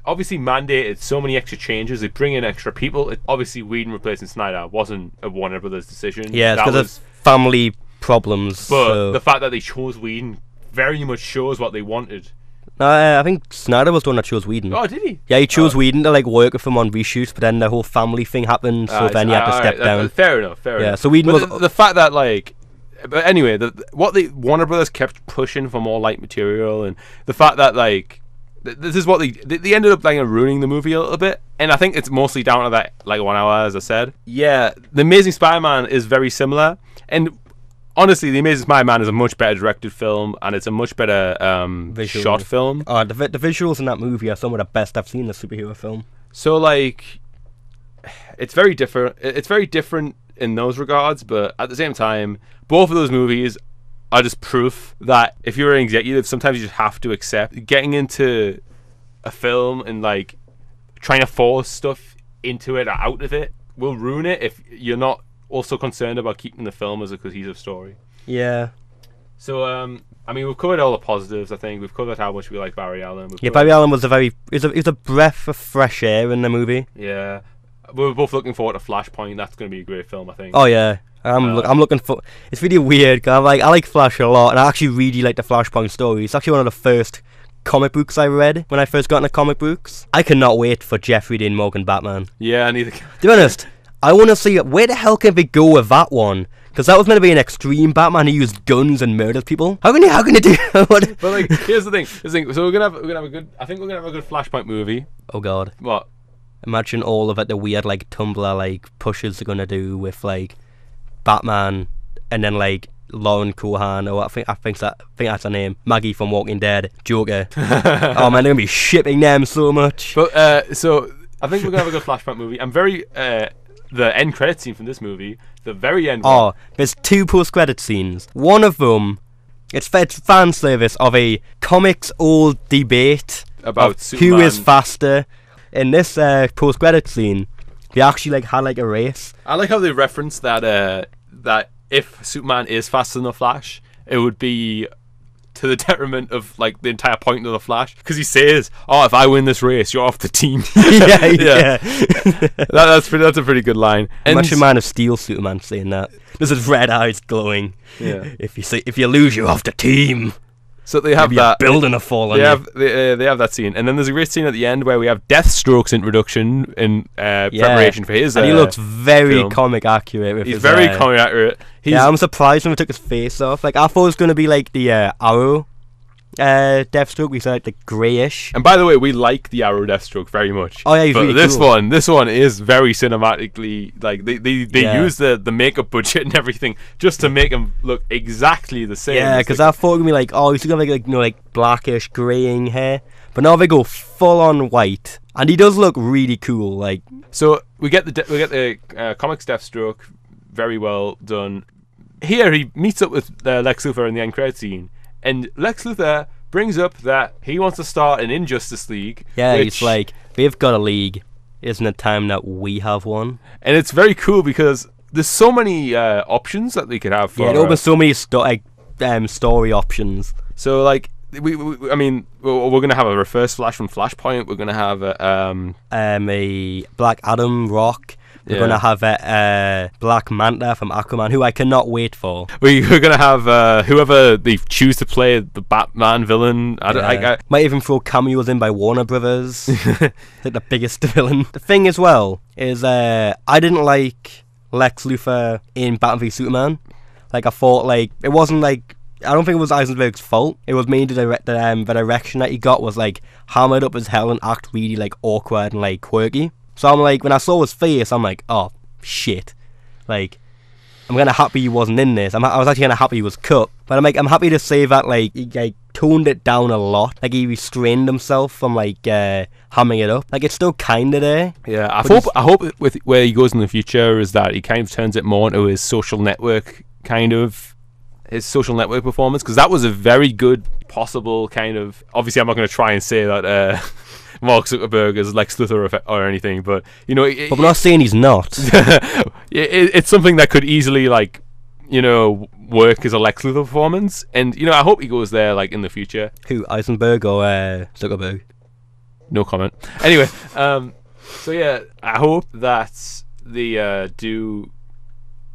Speaker 3: obviously mandated so many extra changes. They bring in extra people. Obviously, Whedon replacing Snyder wasn't a Warner Brothers decision.
Speaker 4: Yeah, it's because of family problems.
Speaker 3: But the fact that they chose Whedon very much shows what they wanted.
Speaker 4: I think Snyder was the one that chose Whedon.
Speaker 3: Oh, did he?
Speaker 4: Yeah, he chose Whedon to like work with him on reshoots, but then the whole family thing happened, so then he had to step down.
Speaker 3: Fair enough.
Speaker 4: Yeah, so Whedon was
Speaker 3: the fact that like, but anyway, what Warner Brothers kept pushing for more light material, and the fact that like this is what they ended up like ruining the movie a little bit, and I think it's mostly down to that like 1 hour, as I said. Yeah, The Amazing Spider-Man is very similar, and honestly, The Amazing Spider-Man is a much better directed film, and it's a much better shot film.
Speaker 4: Oh, the visuals in that movie are some of the best I've seen in a superhero film.
Speaker 3: So, like, it's very different. It's very different in those regards, but at the same time, both of those movies are just proof that if you're an executive, sometimes you just have to accept getting into a film and, like, trying to force stuff into it or out of it will ruin it if you're not also concerned about keeping the film as a cohesive story.
Speaker 4: Yeah.
Speaker 3: So, I mean, we've covered all the positives, I think. We've covered how much we like Barry Allen.
Speaker 4: Barry Allen was it was a breath of fresh air in the movie.
Speaker 3: Yeah. We're both looking forward to Flashpoint. That's going to be a great film, I think.
Speaker 4: Oh, yeah. I'm looking for... It's really weird, because I like Flash a lot, and I actually really like the Flashpoint story. It's actually one of the first comic books I read when I first got into comic books. I cannot wait for Jeffrey Dean Morgan Batman.
Speaker 3: Yeah, neither can.
Speaker 4: To be honest, I want to see where the hell can they go with that one? Because that was meant to be an extreme Batman who used guns and murdered people. How can you do that?
Speaker 3: But like, here's the thing. So we're gonna have a good. I think we're gonna have a good Flashpoint movie.
Speaker 4: Oh God.
Speaker 3: What?
Speaker 4: Imagine all of it. The weird like Tumblr like pushes they're gonna do with like Batman and then like Lauren Cohan, or I think that's her name, Maggie from Walking Dead, Joker. Oh man, they're gonna be shipping them so much.
Speaker 3: But so I think we're gonna have a good Flashpoint movie. I'm very the end credit scene from this movie, the very end one.
Speaker 4: Oh, there's 2 post-credit scenes. One of them, it's fan service of a comics old debate
Speaker 3: about
Speaker 4: who is faster. In this post-credit scene, they actually like had like a race.
Speaker 3: I like how they reference that that if Superman is faster than the Flash, it would be to the detriment of like the entire point of the Flash, because he says, "Oh, if I win this race, you're off the team."
Speaker 4: yeah.
Speaker 3: That's a pretty good line.
Speaker 4: And imagine Man of Steel Superman saying that. There's his red eyes glowing.
Speaker 3: Yeah.
Speaker 4: If you lose, you're off the team.
Speaker 3: So they have that
Speaker 4: building a fall on
Speaker 3: they have that scene, and then there's a great scene at the end where we have Deathstroke's introduction in preparation for his.
Speaker 4: And he looks very film. Comic accurate. With
Speaker 3: He's very comic accurate.
Speaker 4: I'm surprised when we took his face off. Like I thought it was going to be like the Arrow Deathstroke. We said like the greyish.
Speaker 3: And by the way, we like the Arrow Deathstroke very much.
Speaker 4: Oh yeah, he's really cool.
Speaker 3: This one is very cinematically, like they use the makeup budget and everything just to make him look exactly the same.
Speaker 4: Yeah, because I thought it would be like, oh, he's gonna have like blackish greying hair, but now they go full on white, and he does look really cool. Like,
Speaker 3: so we get the comics Deathstroke, very well done. Here he meets up with Lex Luthor in the end credit scene. And Lex Luthor brings up that he wants to start an Injustice League.
Speaker 4: Yeah, he's like, they've got a league. Isn't it time that we have one?
Speaker 3: And it's very cool because there's so many options that they could have. For,
Speaker 4: it opens so many story options.
Speaker 3: So like, I mean, we're gonna have a Reverse Flash from Flashpoint. We're gonna have a
Speaker 4: Black Adam Rock. We're going to have Black Manta from Aquaman, who I cannot wait for.
Speaker 3: We're going to have whoever they choose to play the Batman villain. I
Speaker 4: might even throw cameos in by Warner Brothers. Like the biggest villain. The thing as well is I didn't like Lex Luthor in Batman v Superman. Like, I thought, like, it wasn't like, I don't think it was Eisenberg's fault. It was mainly the direction that he got was like hammered up as hell and act really like awkward and like quirky. So I'm like, when I saw his face, I'm like, oh shit. Like, I'm kind of happy he wasn't in this. I was actually kind of happy he was cut. But I'm like, I'm happy to say that like he like toned it down a lot. Like, he restrained himself from like hamming it up. Like, it's still kind of there.
Speaker 3: Yeah, I hope with where he goes in the future is that he kind of turns it more into his social network performance, because that was a very good possible kind of, obviously I'm not going to try and say that Mark Zuckerberg is Lex Luthor or anything, but you know,
Speaker 4: but we're not saying he's not.
Speaker 3: It's something that could easily, like, you know, work as a Lex Luthor performance, and you know, I hope he goes there like in the future.
Speaker 4: Who, Eisenberg or Zuckerberg?
Speaker 3: No comment. Anyway, so yeah, I hope that they do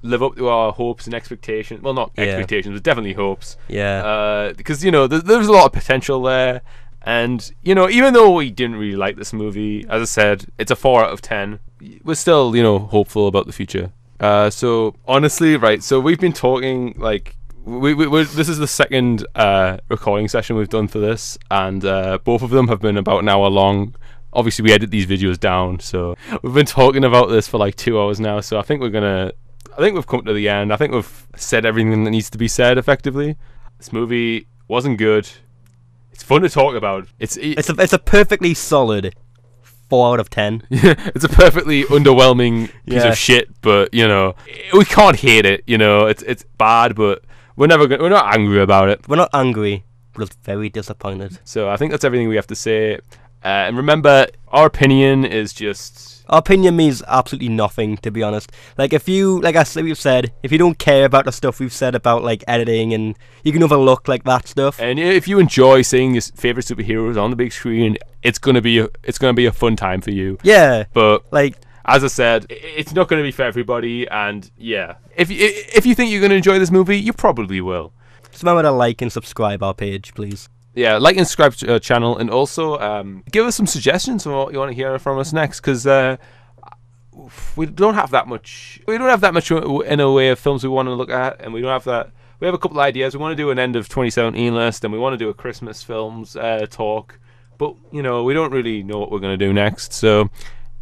Speaker 3: live up to our hopes and expectations. Well, not expectations, but definitely hopes.
Speaker 4: Yeah.
Speaker 3: Because, you know, there's a lot of potential there. And, you know, even though we didn't really like this movie, as I said, it's a 4 out of 10. We're still, you know, hopeful about the future. So, honestly, right, so we've been talking, like, this is the second recording session we've done for this. And both of them have been about an hour long. Obviously, we edit these videos down. So, we've been talking about this for like 2 hours now. So, I think we've come to the end. I think we've said everything that needs to be said effectively. This movie wasn't good. It's fun to talk about. It's
Speaker 4: a perfectly solid 4 out of 10.
Speaker 3: It's a perfectly underwhelming piece of shit, but you know, we can't hate it. You know, it's bad, but we're not angry about it.
Speaker 4: We're not angry, but it's very disappointed.
Speaker 3: So I think that's everything we have to say. And remember, our opinion is just...
Speaker 4: Our opinion means absolutely nothing, to be honest. Like, if you, like we've said, if you don't care about the stuff we've said about, like, editing, and you can overlook, like, that stuff.
Speaker 3: And if you enjoy seeing your favorite superheroes on the big screen, it's gonna be a fun time for you.
Speaker 4: Yeah.
Speaker 3: But,
Speaker 4: like,
Speaker 3: as I said, it's not gonna be for everybody, and yeah. If you think you're gonna enjoy this movie, you probably will.
Speaker 4: Just remember to like and subscribe our page, please.
Speaker 3: Yeah, like and subscribe to our channel, and also give us some suggestions on what you want to hear from us next, because we don't have that much in a way of films we want to look at, and we have a couple of ideas. We want to do an end of 2017 list, and we want to do a Christmas films talk, but you know, we don't really know what we're going to do next. So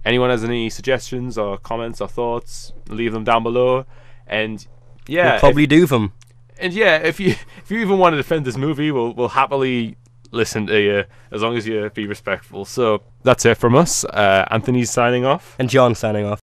Speaker 3: anyone has any suggestions or comments or thoughts, leave them down below. And yeah,
Speaker 4: we'll probably do them.
Speaker 3: And yeah, if you even want to defend this movie, we'll happily listen to you, as long as you be respectful. So that's it from us. Anthony's signing off.
Speaker 4: And John's signing off.